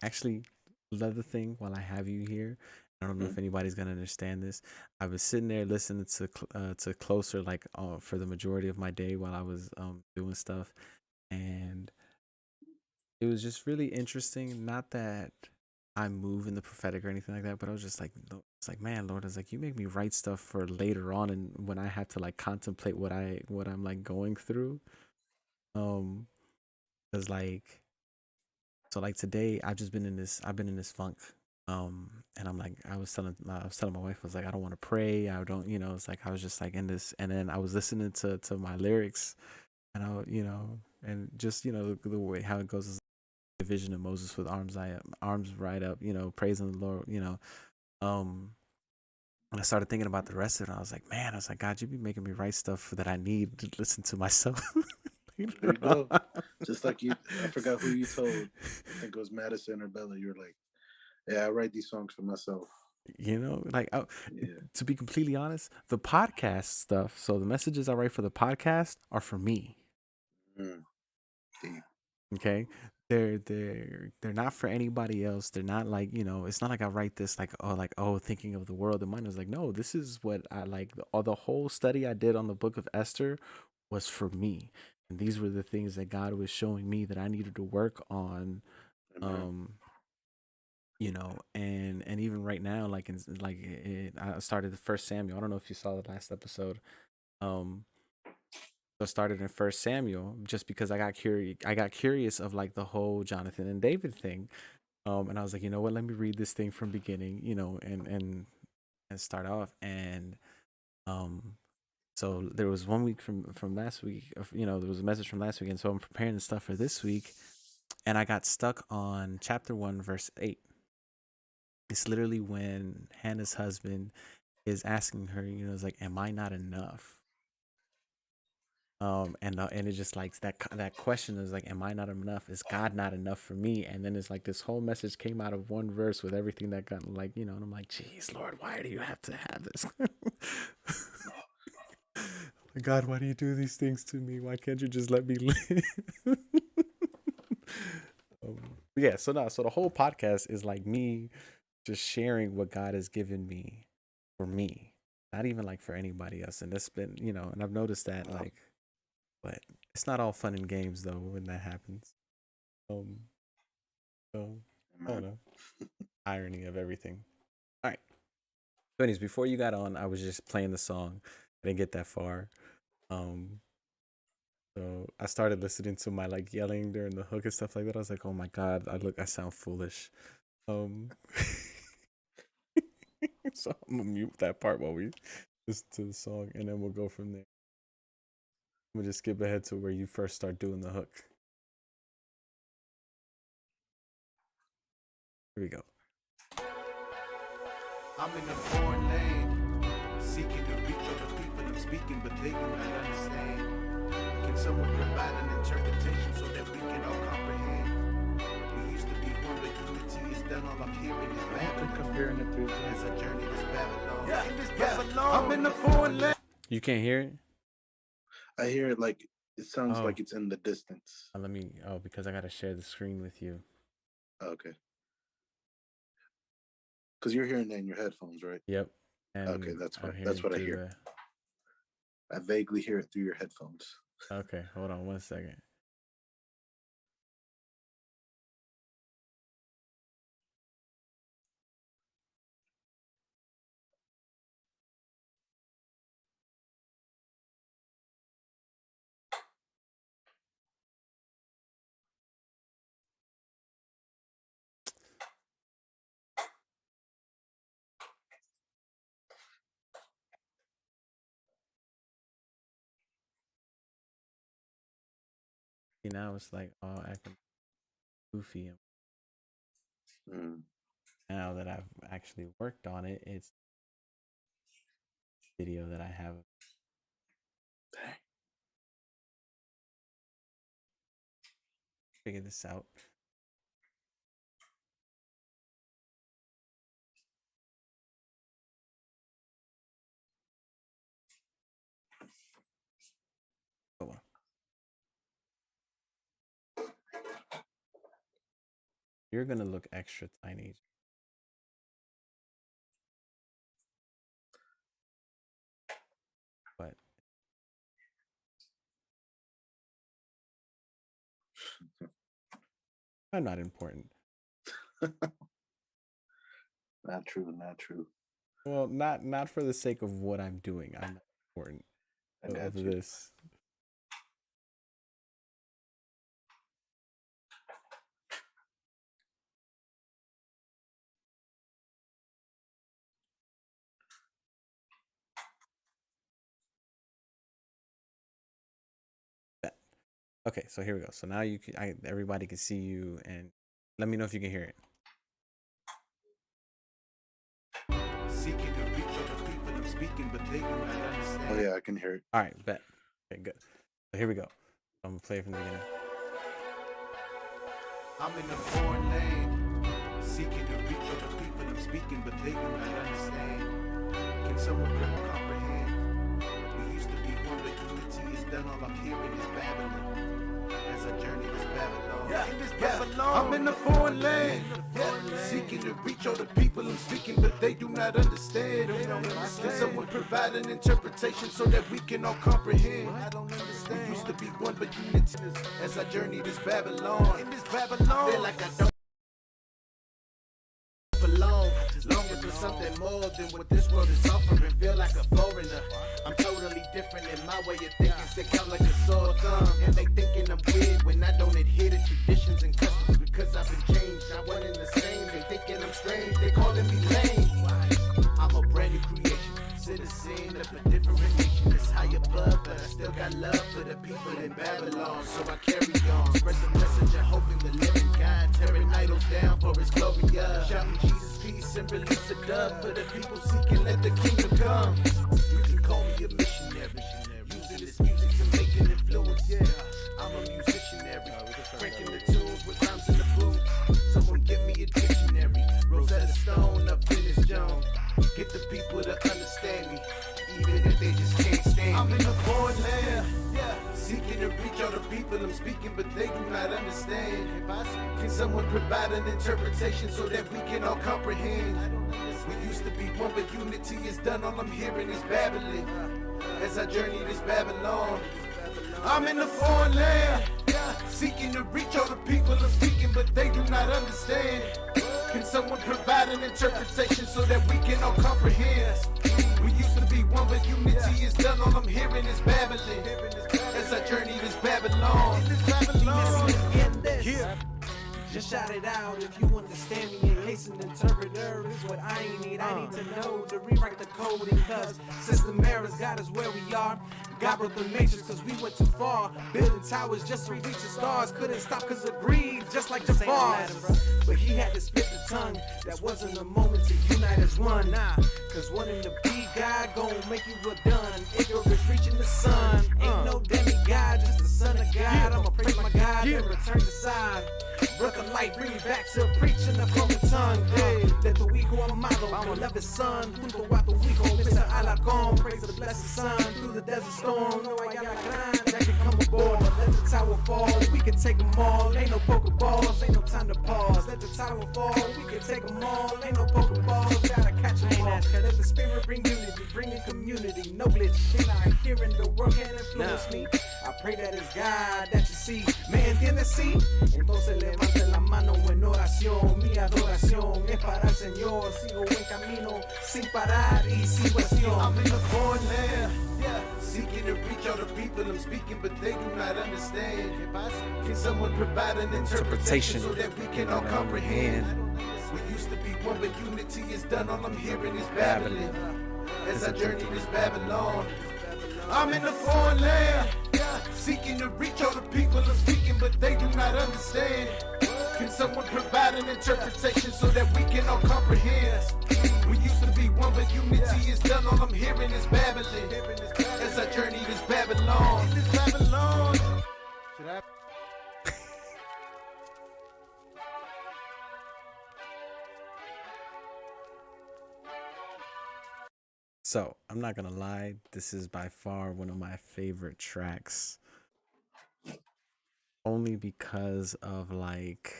actually, another thing while I have you here. I don't know Mm-hmm. if anybody's gonna understand this. I was sitting there listening to Closer like for the majority of my day while I was doing stuff, and it was just really interesting. Not that I move in the prophetic or anything like that, but I was just like, it's like, man, Lord, it's like you make me write stuff for later on, and when I have to like contemplate what I'm like going through, um, because like so like today I've been in this funk, and I'm like I was telling my wife, I was like, I don't want to pray, I don't, it's like I was just like in this, and then I was listening to my lyrics, and and just the way how it goes is the vision of Moses with arms right up, praising the Lord, um, and I started thinking about the rest of it. And I was like, man, I was like, God, you be making me write stuff that I need to listen to myself There later you on. go. Just like you, I forgot who you told. I think it was Madison or Bella. You were like, "Yeah, I write these songs for myself." Like Yeah. to be completely honest, the podcast stuff. So the messages I write for the podcast are for me. Mm, deep. Okay, they're not for anybody else. They're not like it's not like I write this like thinking of the world in mind. I was like, no, this is what I like. The whole study I did on the book of Esther was for me, and these were the things that God was showing me that I needed to work on. Amen. Um, and even right now, I started the first Samuel. I don't know if you saw the last episode. Um, so I started in First Samuel just because I got curious of like the whole Jonathan and David thing. And I was like, you know what? Let me read this thing from beginning. And start off. And um, so there was 1 week from last week. There was a message from last week, and so I'm preparing the stuff for this week. And I got stuck on chapter 1, verse 8. It's literally when Hannah's husband is asking her, it's like, "Am I not enough?" And it's just like that question is like, "Am I not enough? Is God not enough for me?" And then it's like this whole message came out of one verse with everything that got like, and I'm like, "Jeez, Lord, why do you have to have this?" God, why do you do these things to me? Why can't you just let me live? um, yeah. So no. So the whole podcast is like me just sharing what God has given me for me, not even like for anybody else. And that's been, and I've noticed that Wow. like, but it's not all fun and games though when that happens. Um, so I don't Amen. know, irony of everything. All right. So anyways, before you got on, I was just playing the song. I didn't get that far. Um, so I started listening to my like yelling during the hook and stuff like that. I was like, oh my god, I sound foolish. Um, so I'm gonna mute that part while we listen to the song, and then we'll go from there. We'll just skip ahead to where you first start doing the hook. Here we go. I'm in a foreign land, seeking to reach all the people I'm speaking, but they do not understand. Can someone provide an interpretation so that we can all comprehend? We used to be one, but unity is done. All I'm hearing is Babylon. Comparing it to As I journey this Babylon. Yeah, In this Babylon. I'm in a foreign land. You can't hear it? I hear it like it sounds Oh. like it's in the distance. Let me. Oh, because I gotta share the screen with you. Okay. Because you're hearing that in your headphones, right? Yep. And Okay, that's I'm what I hearing hear. I vaguely hear it through your headphones. Okay, hold on 1 second. See, now it's like all acting goofy. Mm. Now that I've actually worked on it, it's video that I have. Figure this out. Hold on. You're gonna look extra tiny. But I'm not important. Not true, not true. Well, not for the sake of what I'm doing. I'm not important I got of you. this. Okay, so here we go. So now you can, everybody can see you, and let me know if you can hear it. Seeking to reach all the people I'm speaking, but they do not understand. Oh yeah, I can hear it. All right, bet. Okay, good. So here we go. I'm gonna play it from the beginning. I'm in a foreign land, seeking to reach all the people I'm speaking, but they do not understand. Can someone comprehend? We used to be one, but unity is done. All I'm hearing is Babylon. As I journey this Babylon. Yeah, in this Babylon. I'm in a foreign land, seeking to reach all the people I'm speaking, but they do not understand. Can someone provide an interpretation so that we can all comprehend? We used to be one, but unity. As I journey this Babylon. In this Babylon. Feel like I don't belong. Longing for something more than what this world is offering. Feel like a foreigner. I'm totally different in my way of thinking. Stick out like a sore thumb. And they thinking I'm weird when I don't adhere to traditions and customs because I've been changed. Not one and the same. They thinking I'm strange. They calling me lame. I'm a brand new creation. Citizen of a different nation that's high above, but I still got love for the people in Babylon. So I carry on, spread the message of hope in the living God, tearing idols down for his glory. Shouting Jesus peace and release a dove for the people seeking, let the kingdom come. You can call me a missionary, using this music to make an influence. Yeah, I'm a musicianary, cranking the tunes with rhymes in the booth. Someone give me a dictionary, Rosetta Stone up in this Jones. Get the people to understand me, even if they just can't stand me. I'm in a foreign land, seeking to reach all the people I'm speaking, but they do not understand. Can someone provide an interpretation so that we can all comprehend? We used to be one, but unity is done. All I'm hearing is Babylon. As I journey this Babylon, I'm in a foreign land, seeking to reach all the people I'm speaking, but they do not understand. Can someone provide an interpretation so that we can all comprehend? We used to be one, but unity is done. All I'm hearing is Babylon. Babylon. As I journey this Babylon. Yeah. Just shout it out if you understand me. In case an interpreter is what I need. I need to know to rewrite the code. And cause system errors got us where we are. God broke the matrix cause we went too far. Building towers just to reach the stars. Couldn't stop cause of greed, just like the bars. But he had to spit the tongue. That wasn't a moment to unite as one. Nah, cause wanting to be God gon' make you a done. Ignorance reaching the sun. Ain't no demigod, just the son of God. I'ma praise my God and return the side. Breath of light, bring me back to preaching the common tongue. Hey, de tu hijo amado, beloved son. Junto a tu hijo, Mr. Alarcón. Praise the blessed son through the desert storm. No hay alacrán that can come aboard. Let the tower fall, we can take them all. Ain't no pokeballs, ain't no time to pause. Let the tower fall, we can take them all. Ain't no pokeballs, gotta catch them all. Let the spirit bring unity, bring in community. No glitch, can I hear in the world can influence me? I pray that it's God that you see. ¿Me entiendes? Sí. Entonces levante la mano en oración. Mi adoración es para el Señor. Sigo en camino sin parar y sin cuestión. I'm in a foreign land, seeking to reach all the people I'm speaking, but they do not understand. Can someone provide an interpretation so that we can all comprehend? We used to be one, but unity is done. All I'm hearing is Babylon. As I journey this Babylon, I'm in a foreign land, seeking to reach all the people I'm speaking, but they do not understand. Can someone provide an interpretation so that we can all comprehend? We used to be one, but unity is done. All I'm hearing is Babylon. As I journey this Babylon. So I'm not gonna lie, this is by far one of my favorite tracks. Only because of like,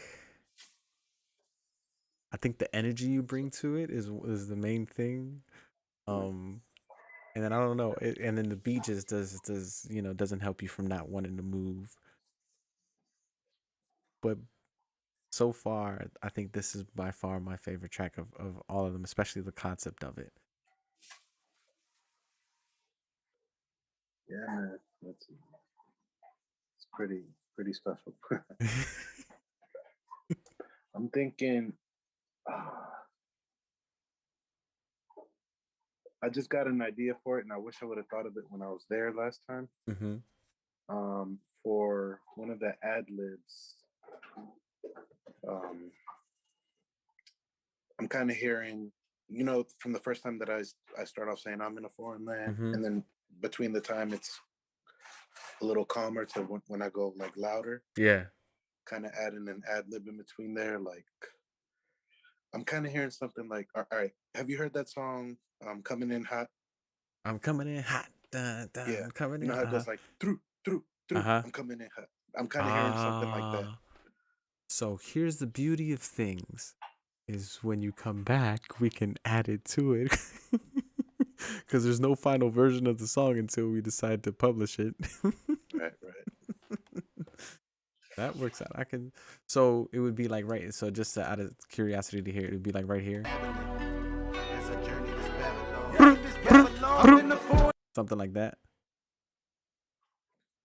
I think the energy you bring to it is the main thing. And then I don't know, and then the beat just does doesn't help you from not wanting to move. But so far, I think this is by far my favorite track of all of them, especially the concept of it. Yeah, man, it's pretty special. I'm thinking, I just got an idea for it, and I wish I would have thought of it when I was there last time. Mm-hmm. For one of the ad libs, I'm kind of hearing, from the first time that I start off saying I'm in a foreign land, Mm-hmm. and then between the time it's a little calmer to when I go like louder. Yeah. Kind of adding an ad lib in between there, like I'm kind of hearing something like, all right, have you heard that song, "Coming In Hot"? I'm coming in hot. Dun, dun, Yeah, coming you in know how it goes hot. like through. I'm coming in hot. I'm kind of hearing something like that. So here's the beauty of things is when you come back, we can add it to it. Because there's no final version of the song until we decide to publish it. Right. That works out. So it would be like right. So just out of curiosity to hear, it would be like right here. As I journey this Babylon. Something like that.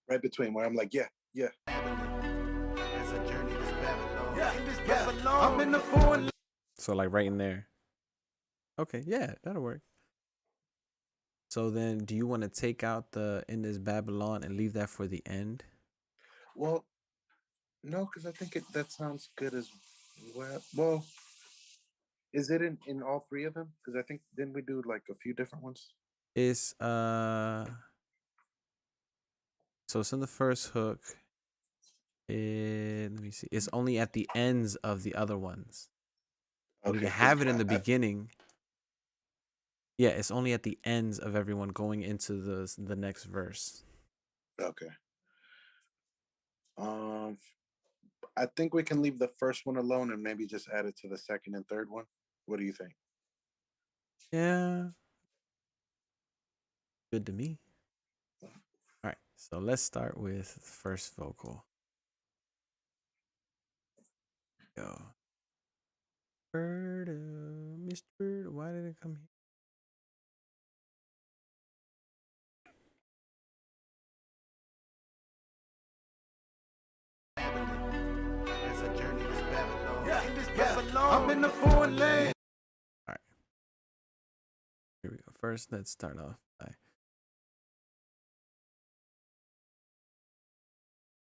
Right between where I'm like, yeah. As I journey this Babylon. I'm in the foreign. So like right in there. Okay, yeah, that'll work. So then do you want to take out the in this Babylon and leave that for the end? Well, no, because I think that sounds good as well. Well, is it in all three of them? Because I think didn't we do like a few different ones? It's so it's in the first hook. Let me see. It's only at the ends of the other ones. Okay, We can 'cause have it in the beginning. Yeah, it's only at the ends of everyone going into the next verse. Okay. I think we can leave the first one alone and maybe just add it to the second and third one. What do you think? Yeah. Good to me. All right, so let's start with the first vocal. Go. Bird, Mr. Bird, why did it come here? first, let's start off by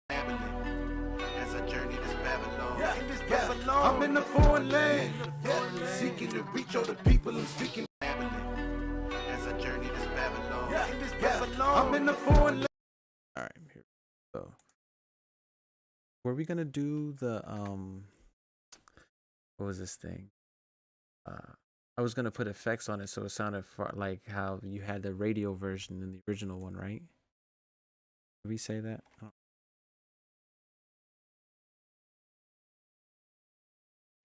As I journey this Babylon. I'm in the foreign land, seeking to reach all the people I'm speaking. As I journey this Babylon. I'm in the foreign land. all right, here. So, were we gonna do the what was this thing? I was gonna put effects on it so it sounded like how you had the radio version in the original one, right? Did we say that? Oh,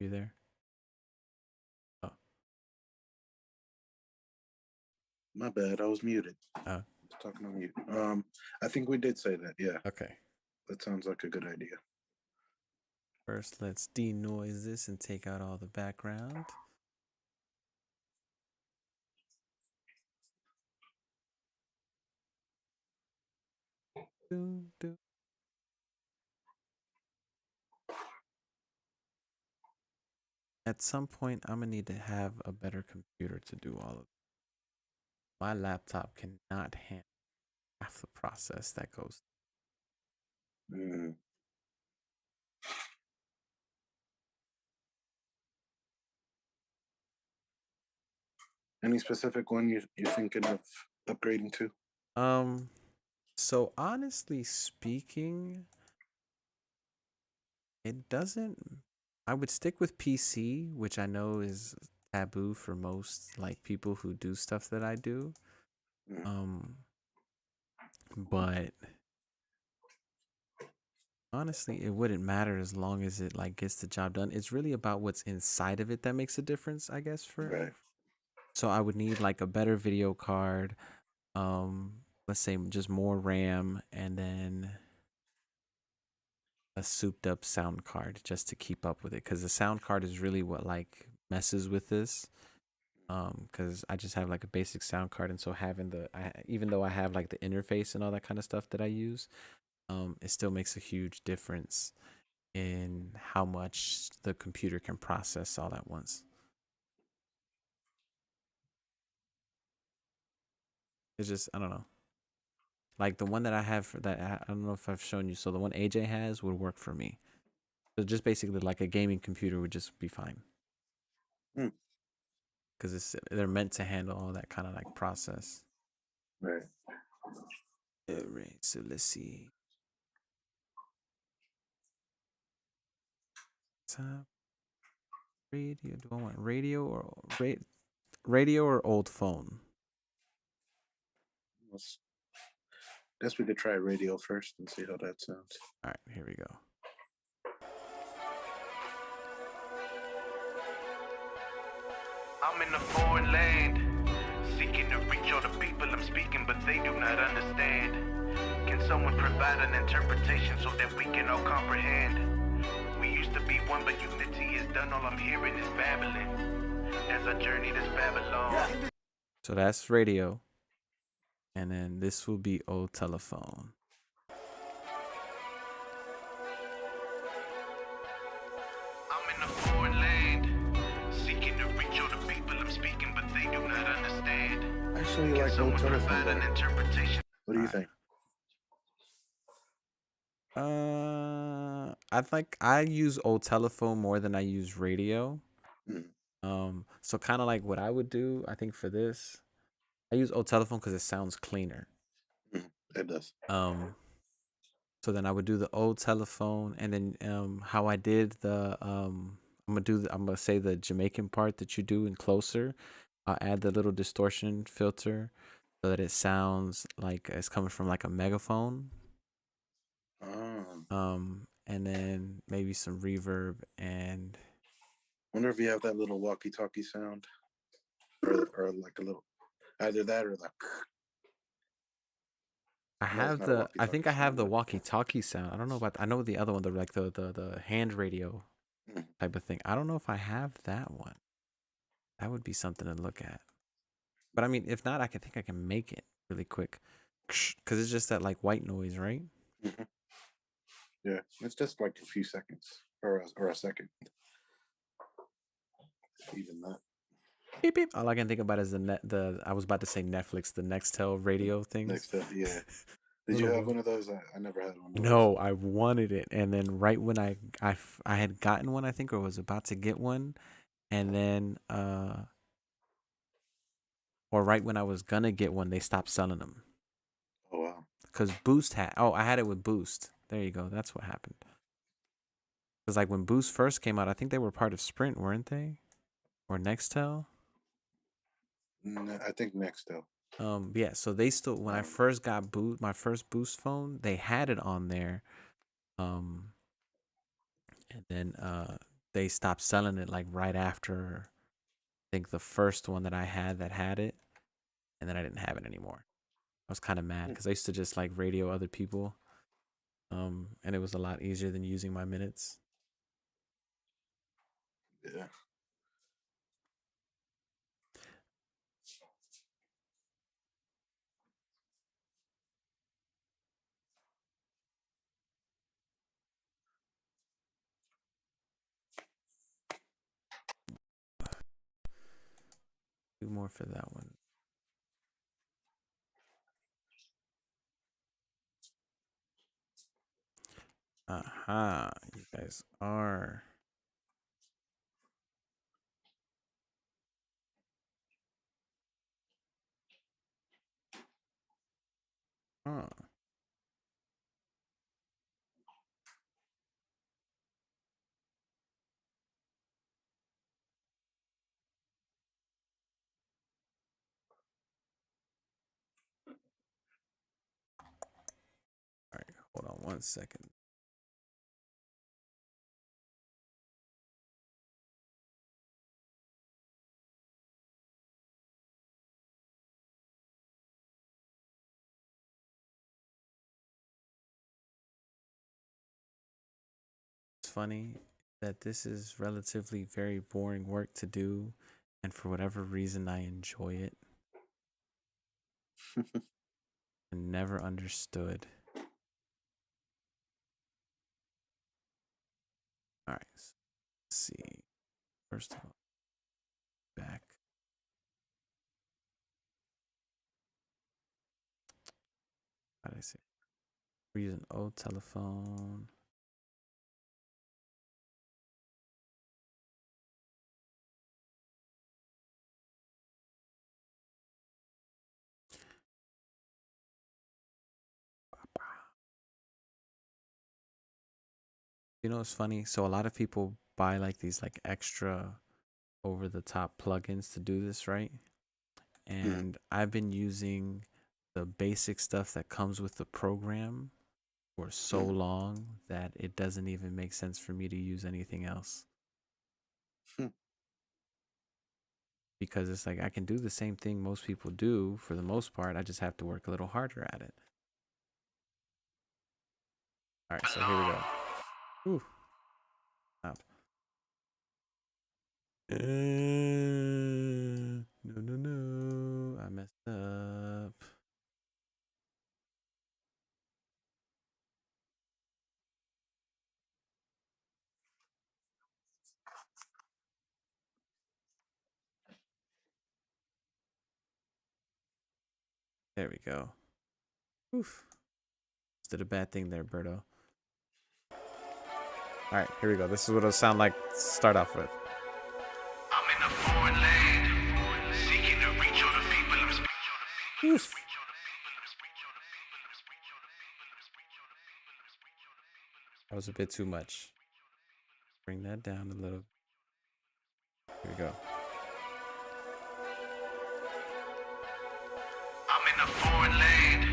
you there? Oh, My bad. I was muted. oh, I was talking on mute. I think we did say that. Yeah, okay. that sounds like a good idea. First, let's denoise this and take out all the background. Do, do. At some point, I'm gonna need to have a better computer to do all of it. My laptop cannot handle half the process that goes. Mm. Any specific one you're thinking of upgrading to? So honestly speaking, it doesn't. I would stick with PC, which I know is taboo for most like people who do stuff that I do. Mm. But honestly, it wouldn't matter as long as it like gets the job done. It's really about what's inside of it that makes a difference, I guess. Right. So I would need like a better video card, let's say just more RAM, and then a souped up sound card just to keep up with it, because the sound card is really what like messes with this. Because I just have like a basic sound card, and so having even though I have like the interface and all that kind of stuff that I use, it still makes a huge difference in how much the computer can process all at once. It's just, I don't know. Like the one that I have that I don't know if I've shown you. So the one AJ has would work for me. So just basically like a gaming computer would just be fine. Mm. Because they're meant to handle all that kind of like process. Right. Right. So let's see. Top radio. Do I want radio or radio or old phone? Guess we could try radio first and see how that sounds. All right, here we go. I'm in a foreign land, seeking to reach all the people I'm speaking, but they do not understand. Can someone provide an interpretation so that we can all comprehend? We used to be one, but unity is done. All I'm hearing is babbling as I journey this Babylon. So that's radio. And then this will be old telephone. I'm in a foreign land, seeking to reach all the people I'm speaking, but they do not understand. I actually Can like old someone telephone provide an better. interpretation? What do you think? I use old telephone more than I use radio. Mm. So kind of like what I would do, I think for this, I use old telephone because it sounds cleaner. It does. So then I would do the old telephone, and then how I did I'm gonna say the Jamaican part that you do in Closer. I'll add the little distortion filter so that it sounds like it's coming from like a megaphone. And then maybe some reverb and. Wonder if you have that little walkie-talkie sound, or like a little, either that or like. I think I have the walkie-talkie sound. I don't know about. I know the other one, the hand radio type of thing. I don't know if I have that one. That would be something to look at. But I mean, if not, I think I can make it really quick, because it's just that like white noise, right? Mm-hmm. Yeah, it's just like a few seconds or a second. Even that. beep beep. All I can think about is the I was about to say Netflix, the Nextel radio things. Next up, yeah. Did you have Little one of those? I never had one of those. No, I wanted it, and then right when I had gotten one, I think, or was about to get one, and then or right when I was gonna get one, they stopped selling them. Oh wow. Cause Boost had. Oh, I had it with Boost. There you go. That's what happened. Cause like when Boost first came out, I think they were part of Sprint, weren't they? Or Nextel. I think Nextel. Yeah. So they still, when I first got my first Boost phone, they had it on there. Um, and then they stopped selling it like right after. I think the first one that I had it, and then I didn't have it anymore. I was kind of mad because I used to just like radio other people, and it was a lot easier than using my minutes. Yeah. Do more for that one. Aha, you guys are. Huh. All right, hold on one second. It's funny that this is relatively very boring work to do, and for whatever reason, I enjoy it. I never understood. All right, so let's see. First of all, back. How did I say? We're using old telephone. You know, it's funny. So a lot of people buy like these like extra over the top plugins to do this, right? And I've been using the basic stuff that comes with the program for so long that it doesn't even make sense for me to use anything else. Because it's like I can do the same thing most people do for the most part. I just have to work a little harder at it. All right, so here we go. Ooh, loud. No, no, no. I messed up. There we go. Oof. Just did a bad thing there, Berto. All right, here we go. This is what it'll sound like. Start off with. I'm in a foreign land, seeking to reach all the people I'm speaking. Oof. That was a bit too much. Bring that down a little. Here we go. I'm in a foreign land,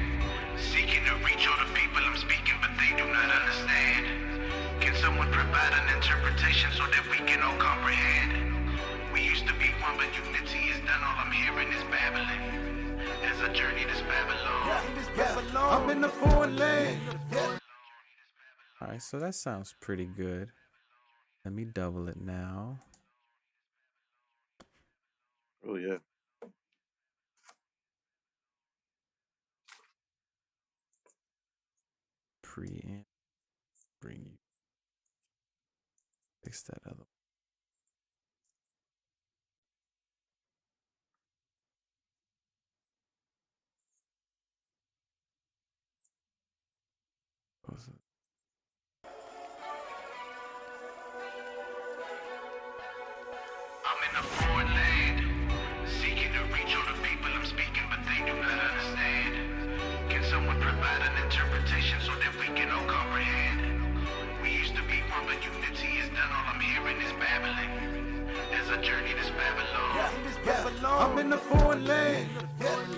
seeking to reach all the people I'm speaking, but they do not understand. Can someone provide an interpretation so that we can all comprehend? We used to be one, but unity is done. All I'm hearing is babbling. As I journey this Babylon. I'm in the foreign land. All right, so that sounds pretty good. Let me double it now. Oh yeah. Preamp. Bring you. Fix that other. I'm in a foreign land, seeking to reach all the people I'm speaking, but they do not understand. Can someone provide an interpretation so that we can all comprehend? We used to be one, but unity is done. All I'm hearing is babbling. There's a journey to Babylon. I'm in a foreign land,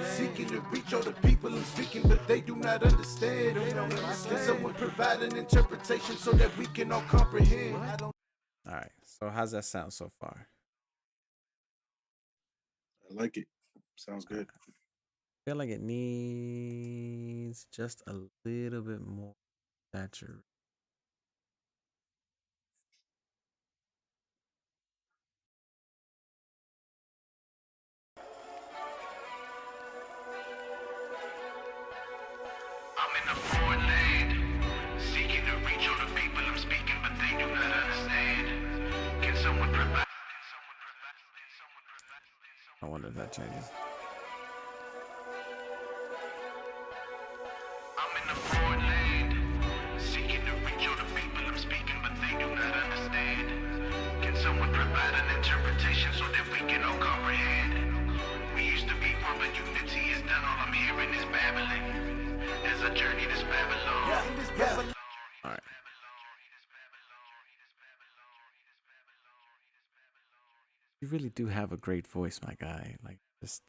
seeking to reach all the people I'm speaking, but they do not understand. Can someone provide an interpretation so that we can all comprehend? All right. So how's that sound so far? I like it. Sounds good. I feel like it needs just a little bit more saturation. I'm in a foreign land, seeking to reach all the people I'm speaking, but they do not understand. Can someone provide? I wonder if that changes. I'm in a foreign land, seeking to reach all the people I'm speaking, but they do not understand. Can someone provide an interpretation so that we can all comprehend? We used to be one, but unity is done. All I'm hearing is babbling. There's a journey to Babylon. All right. You really do have a great voice, my guy. Like, just.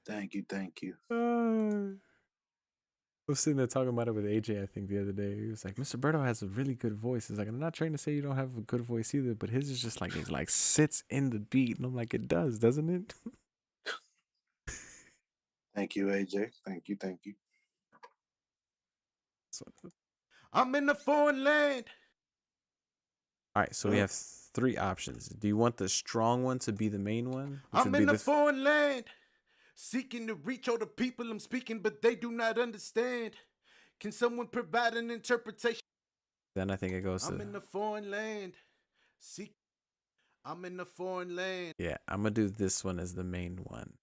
Thank you. I was sitting there talking about it with AJ, I think, the other day. He was like, Mr. Berto has a really good voice. He's like, I'm not trying to say you don't have a good voice either, but his is just like, it like sits in the beat. And I'm like, it does, doesn't it? Thank you, AJ. Thank you. So, I'm in a foreign land. all right, so we have 3 options. Do you want the strong one to be the main one? Which I'm would be in a the foreign land, seeking to reach all the people I'm speaking, but they do not understand. Can someone provide an interpretation? Then I think it goes I'm to. in a foreign land. I'm in a foreign land. Yeah, I'm going to do this one as the main one.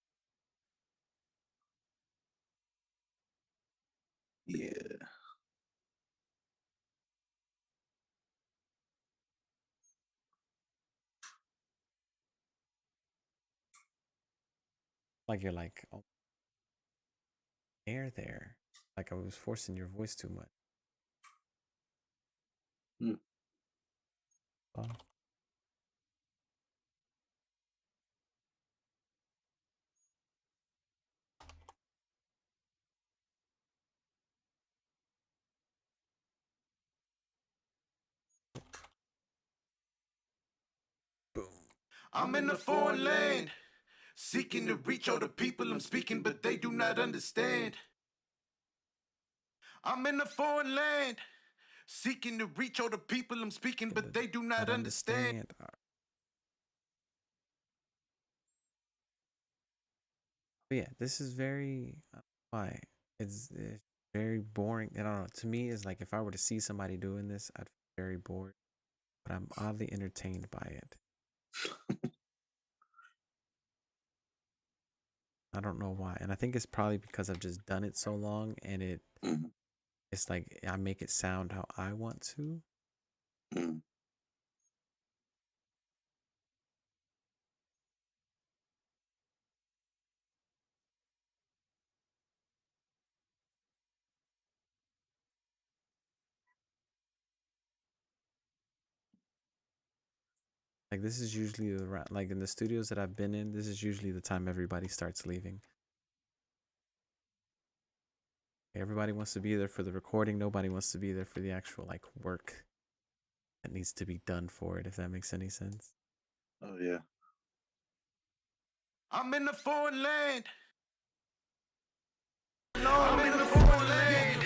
Yeah. Like you're like, oh, there. Like I was forcing your voice too much. Oh. Boom. I'm in a foreign land, seeking to reach all the people I'm speaking, but they do not understand. I'm in a foreign land, seeking to reach all the people I'm speaking, but they do not understand. But yeah, this is very why it's very boring. I don't know. To me, it's like if I were to see somebody doing this, I'd feel very bored. But I'm oddly entertained by it. I don't know why, and I think it's probably because I've just done it so long, and it's like I make it sound how I want to. Like this is usually like in the studios that I've been in, this is usually the time everybody starts leaving. Everybody wants to be there for the recording. Nobody wants to be there for the actual like work that needs to be done for it, if that makes any sense. Oh yeah. I'm in a foreign land. I'm in a foreign land,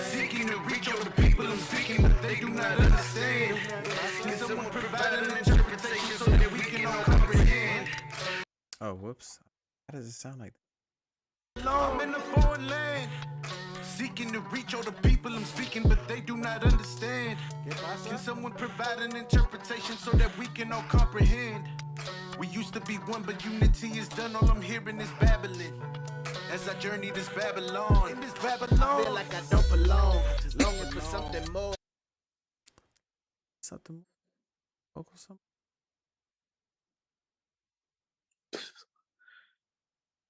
seeking to reach all the people I'm speaking, but they do not understand. Can someone provide an interpretation so that we can all comprehend? Oh, whoops. How does it sound like that? I'm in a foreign land, seeking to reach all the people I'm speaking, but they do not understand. Can someone provide an interpretation so that we can all comprehend? We used to be one, but unity is done. All I'm hearing is babbling. As I journey this Babylon, in this Babylon, feel like I don't belong, longing for something more. Something vocal something.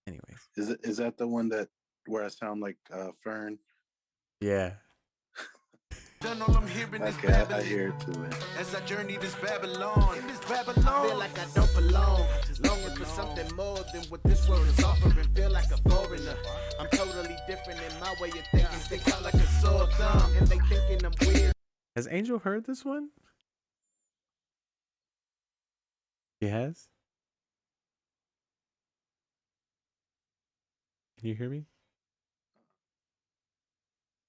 Anyways, Is that the one that where I sound like Fern? yeah. Done all I'm hearing is Okay, Babylon. I hear it too. Man. As I journey this Babylon, in this Babylon, feel like I don't belong, longing for something more than what this world is offering. Feel like a foreigner. I'm totally different in my way of thinking. Stick out like a sore thumb, and they thinking I'm weird. Has Angel heard this one? He has? Can you hear me?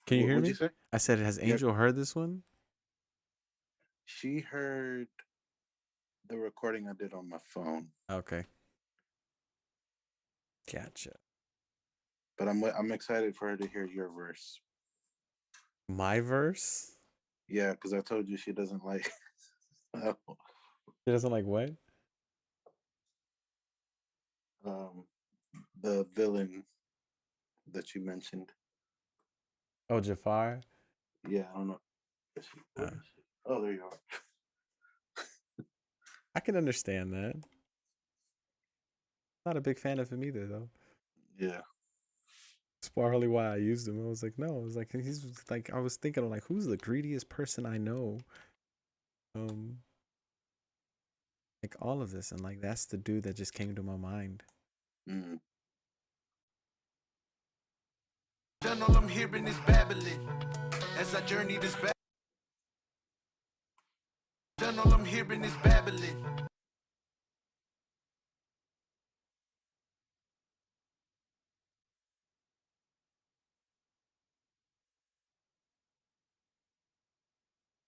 Can you hear What'd me? you say? I said, has Yeah, Angel heard this one? she heard the recording I did on my phone, Okay. Gotcha. but I'm excited for her to hear your verse. My verse? Yeah, because I told you she doesn't like She doesn't like what? um, the villain that you mentioned. Oh, Jafar? Yeah, I don't know. Where is she? Oh, there you are. I can understand that. Not a big fan of him either, though. Yeah. That's partly why I used him. I was like, no, I was like, he's like, I was thinking, like, who's the greediest person I know? Like all of this, and like that's the dude that just came to my mind. Mm. Done all I'm hearing is Babylon. As I journey this Babylon. Done all I'm hearing is Babylon.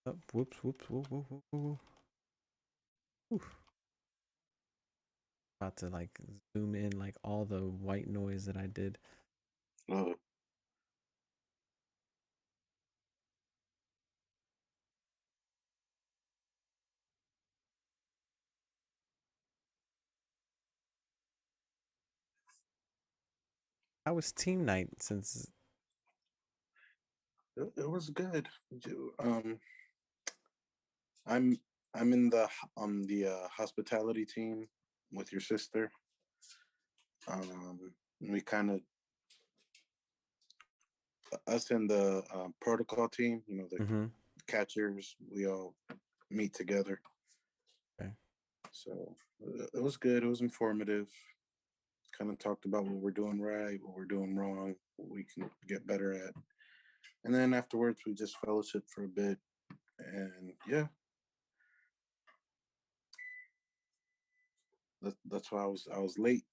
Oh, whoops, whoops, whoop, whoop, whoop, whoop. Oof. About to like zoom in like all the white noise that I did. Oh, How was team night since it was good. Um, I'm I'm in the hospitality team with your sister. We kind of us in the protocol team. You know, the mm-hmm. catchers. We all meet together. Okay. So it was good. It was informative. Kind of talked about what we're doing right, what we're doing wrong, what we can get better at. And then afterwards, we just fellowship for a bit. And yeah, that's why I was late,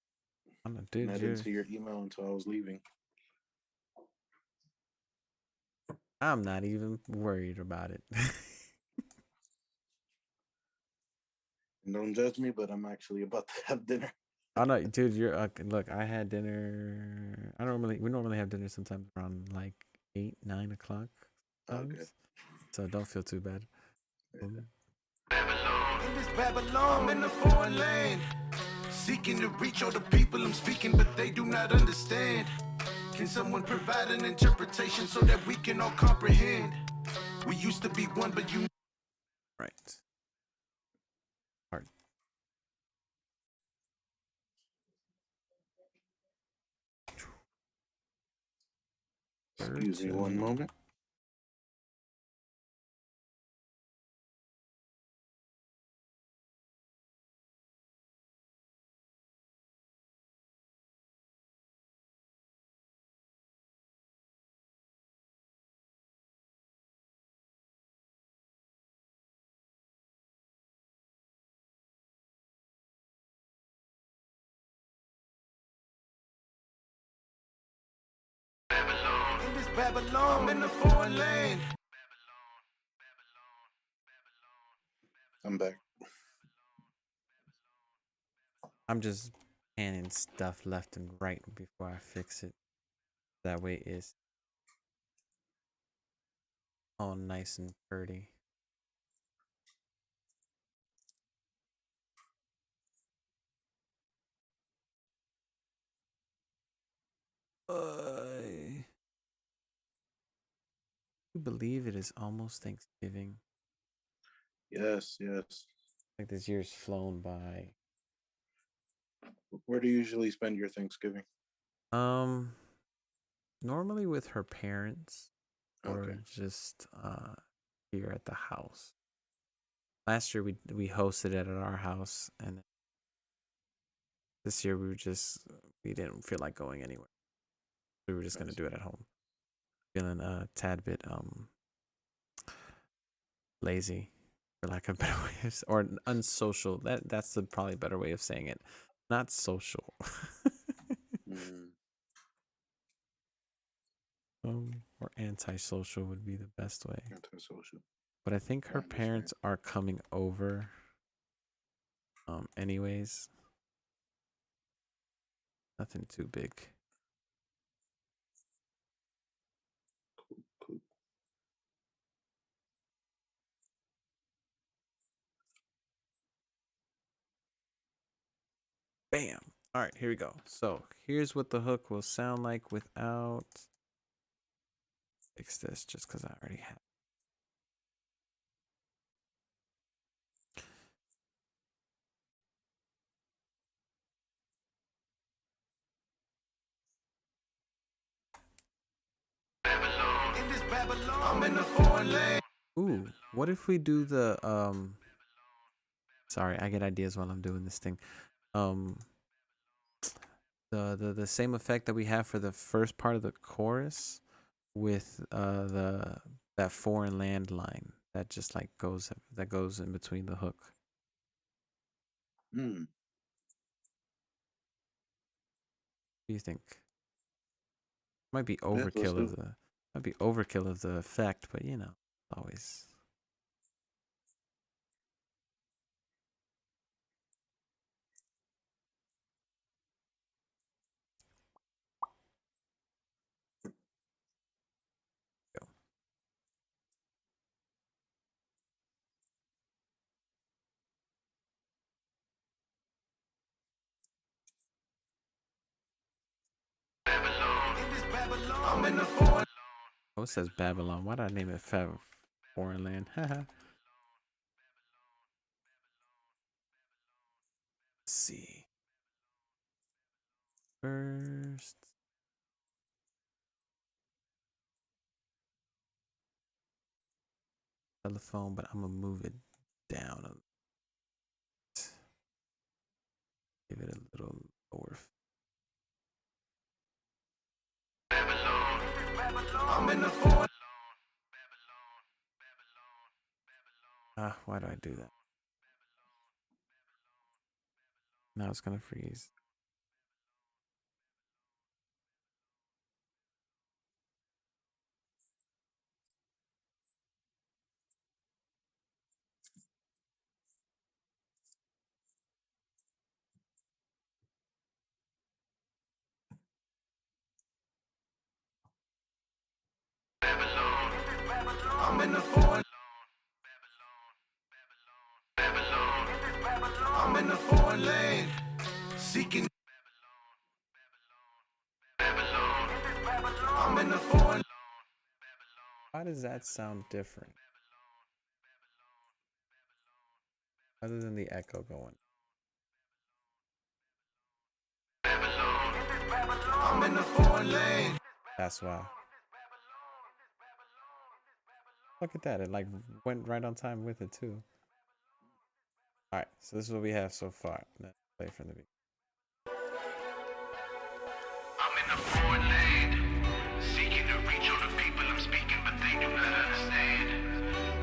I'm a and dude, I didn't you're see your email until I was leaving. I'm not even worried about it. And don't judge me, but I'm actually about to have dinner. Oh no, dude, you're look, I had dinner. We normally have dinner sometimes around like 8, 9 o'clock Okay. times. So don't feel too bad. In this Babylon, I'm in the foreign land, seeking to reach all the people I'm speaking, but they do not understand. Can someone provide an interpretation so that we can all comprehend? We used to be one, but you. Right. Hard. Excuse me one moment. In this Babylon, I'm in the foreign land. I'm back. I'm just panning stuff left and right before I fix it. That way it's all nice and pretty. I believe it is almost Thanksgiving. Yes, yes. Like this year's flown by. Where do you usually spend your Thanksgiving? Um, Normally with her parents Okay. or just here at the house. Last year we hosted it at our house, and this year we didn't feel like going anywhere. We were just I gonna do see. it at home. Feeling a tad bit lazy, for lack of a better way of, or unsocial. That's the probably better way of saying it. Not social. Mm, Or antisocial would be the best way. antisocial. But I think I her understand. parents are coming over. Anyways, nothing too big. Cool, cool. Bam. All right, here we go. So here's what the hook will sound like without. Fix this just because I already have. In this Babylon, I'm in the foreign land. Ooh, what if we do the Sorry, I get ideas while I'm doing this thing. Um, the same effect that we have for the first part of the chorus with the that foreign land line that just like goes in between the hook. Hmm. What do you think? Might be Yeah, let's overkill do of it. the effect, but always. Go. In this Babylon, I'm in the foreign. Oh, it says Babylon. Why did I name it Foreign Land? Haha. Let's see. First, telephone, but I'm gonna move it down a give it a little lower. I'm in the foreign. Ah, why do I do that? Now it's gonna freeze. I'm in the foreign. I'm in the foreign land, seeking. I'm in the foreign. Why does that sound different? Other than the echo going. I'm in the foreign land. That's why. Look at that. It like went right on time with it too. Alright, so this is what we have so far. Let's play from the beginning. I'm in the foreign land, seeking to reach all the people I'm speaking, but they do not understand.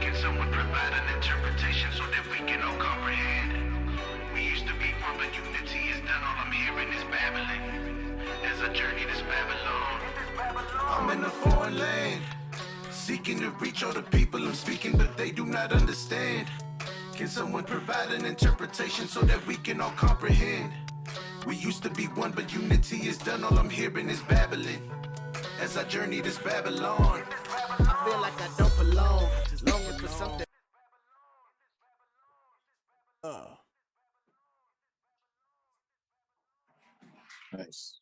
Can someone provide an interpretation so that we can all comprehend? We used to be one, but unity is done. All I'm hearing is babbling. As I journey this Babylon, I'm in the foreign land, seeking to reach all the people I'm speaking, but they do not understand. Can someone provide an interpretation so that we can all comprehend? We used to be one, but unity is done. All I'm hearing is babbling. As I journey this Babylon, I feel like I don't belong. Longing for something. Nice.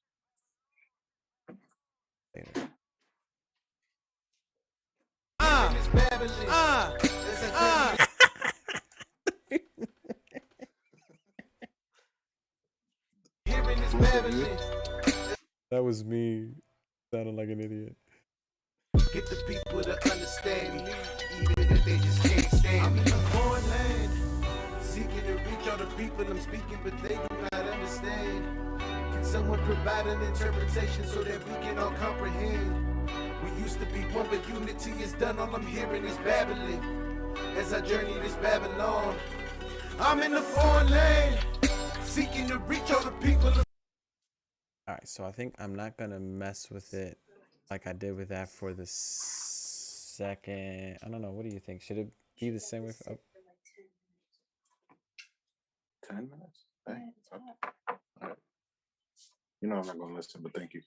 That was me sounding like an idiot. Get the people to understand me, even if they just can't stand me. I'm in a foreign land, seeking to reach all the people I'm speaking, but they do not understand. Can someone provide an interpretation so that we can all comprehend? We used to be one, but unity is done. All I'm hearing is babbling as I journey this Babylon. I'm in a foreign land, seeking to reach all the people. All right, so I think I'm not gonna mess with it like I did with that for the second. I don't know. What do you think? Should it be the same with? Oh, 10 minutes? Hey, okay. All right. You know I'm not going to listen, but thank you.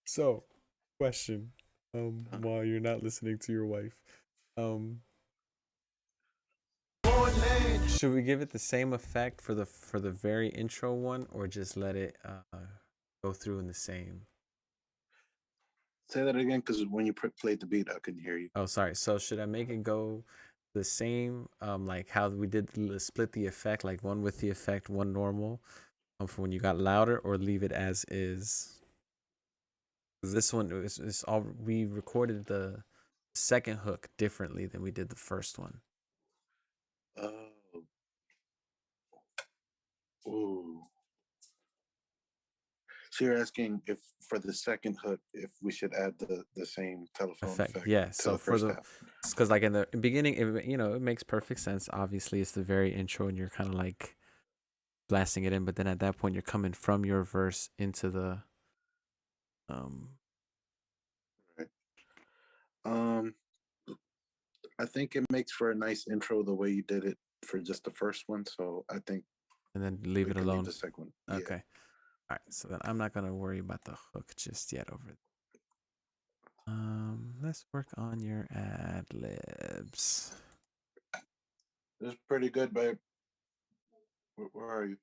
so, question. While you're not listening to your wife, should we give it the same effect for the very intro one, or just let it go through in the same? Say that again, because when you played the beat, I couldn't hear you. Oh, sorry. So should I make it go the same, like how we did split the effect, like one with the effect, one normal, for when you got louder, or leave it as is? 'Cause this one is all we recorded the second hook differently than we did the first one. Oh. Ooh. So you're asking if for the second hook, if we should add the same telephone effect Yeah. to So the for first the, half? because like in the beginning, it makes perfect sense. Obviously, it's the very intro, and you're kind of like blasting it in, but then at that point, you're coming from your verse into the Right. I think it makes for a nice intro the way you did it for just the first one. So I think and then leave we it can leave alone. the second one. Yeah. Okay. All right. So then I'm not gonna worry about the hook just yet over. Let's work on your ad libs. It's pretty good, babe. Where are you?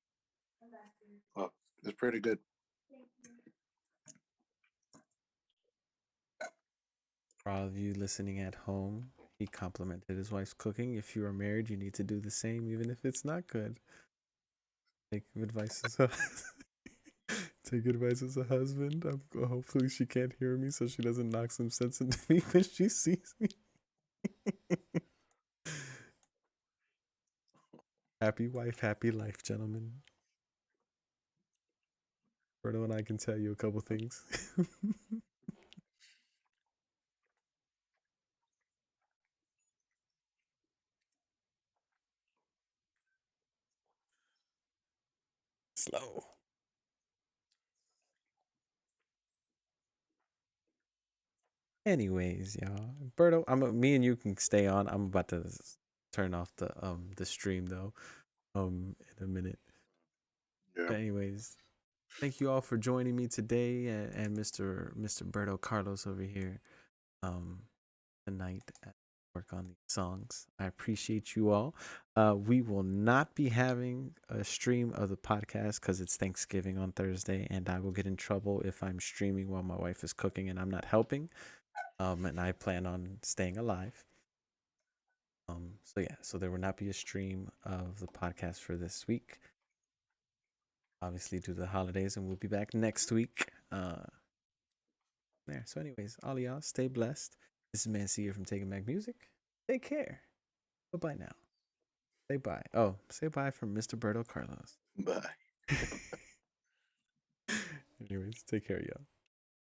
Oh, it's pretty good. For all of you listening at home, he complimented his wife's cooking. If you are married, you need to do the same, even if it's not good. Take advice as a take advice as a husband. Hopefully, she can't hear me, so she doesn't knock some sense into me when she sees me. Happy wife, happy life, gentlemen. Berto and I can tell you a couple things. Slow. Anyways, y'all, Berto, me and you can stay on. I'm about to turn off the stream though, in a minute. Yeah. But anyways, thank you all for joining me today, and Mr. Berto Carlos over here, tonight at work on these songs. I appreciate you all. We will not be having a stream of the podcast because it's Thanksgiving on Thursday, and I will get in trouble if I'm streaming while my wife is cooking and I'm not helping. And I plan on staying alive. So yeah, so there will not be a stream of the podcast for this week, obviously due to the holidays, and we'll be back next week. There. So, anyways, all y'all stay blessed. This is Mancy here from Taking Back Music. Take care. Bye bye now. Say bye. Oh, say bye from Mr. Berto Carlos. Bye. Anyways, take care, y'all.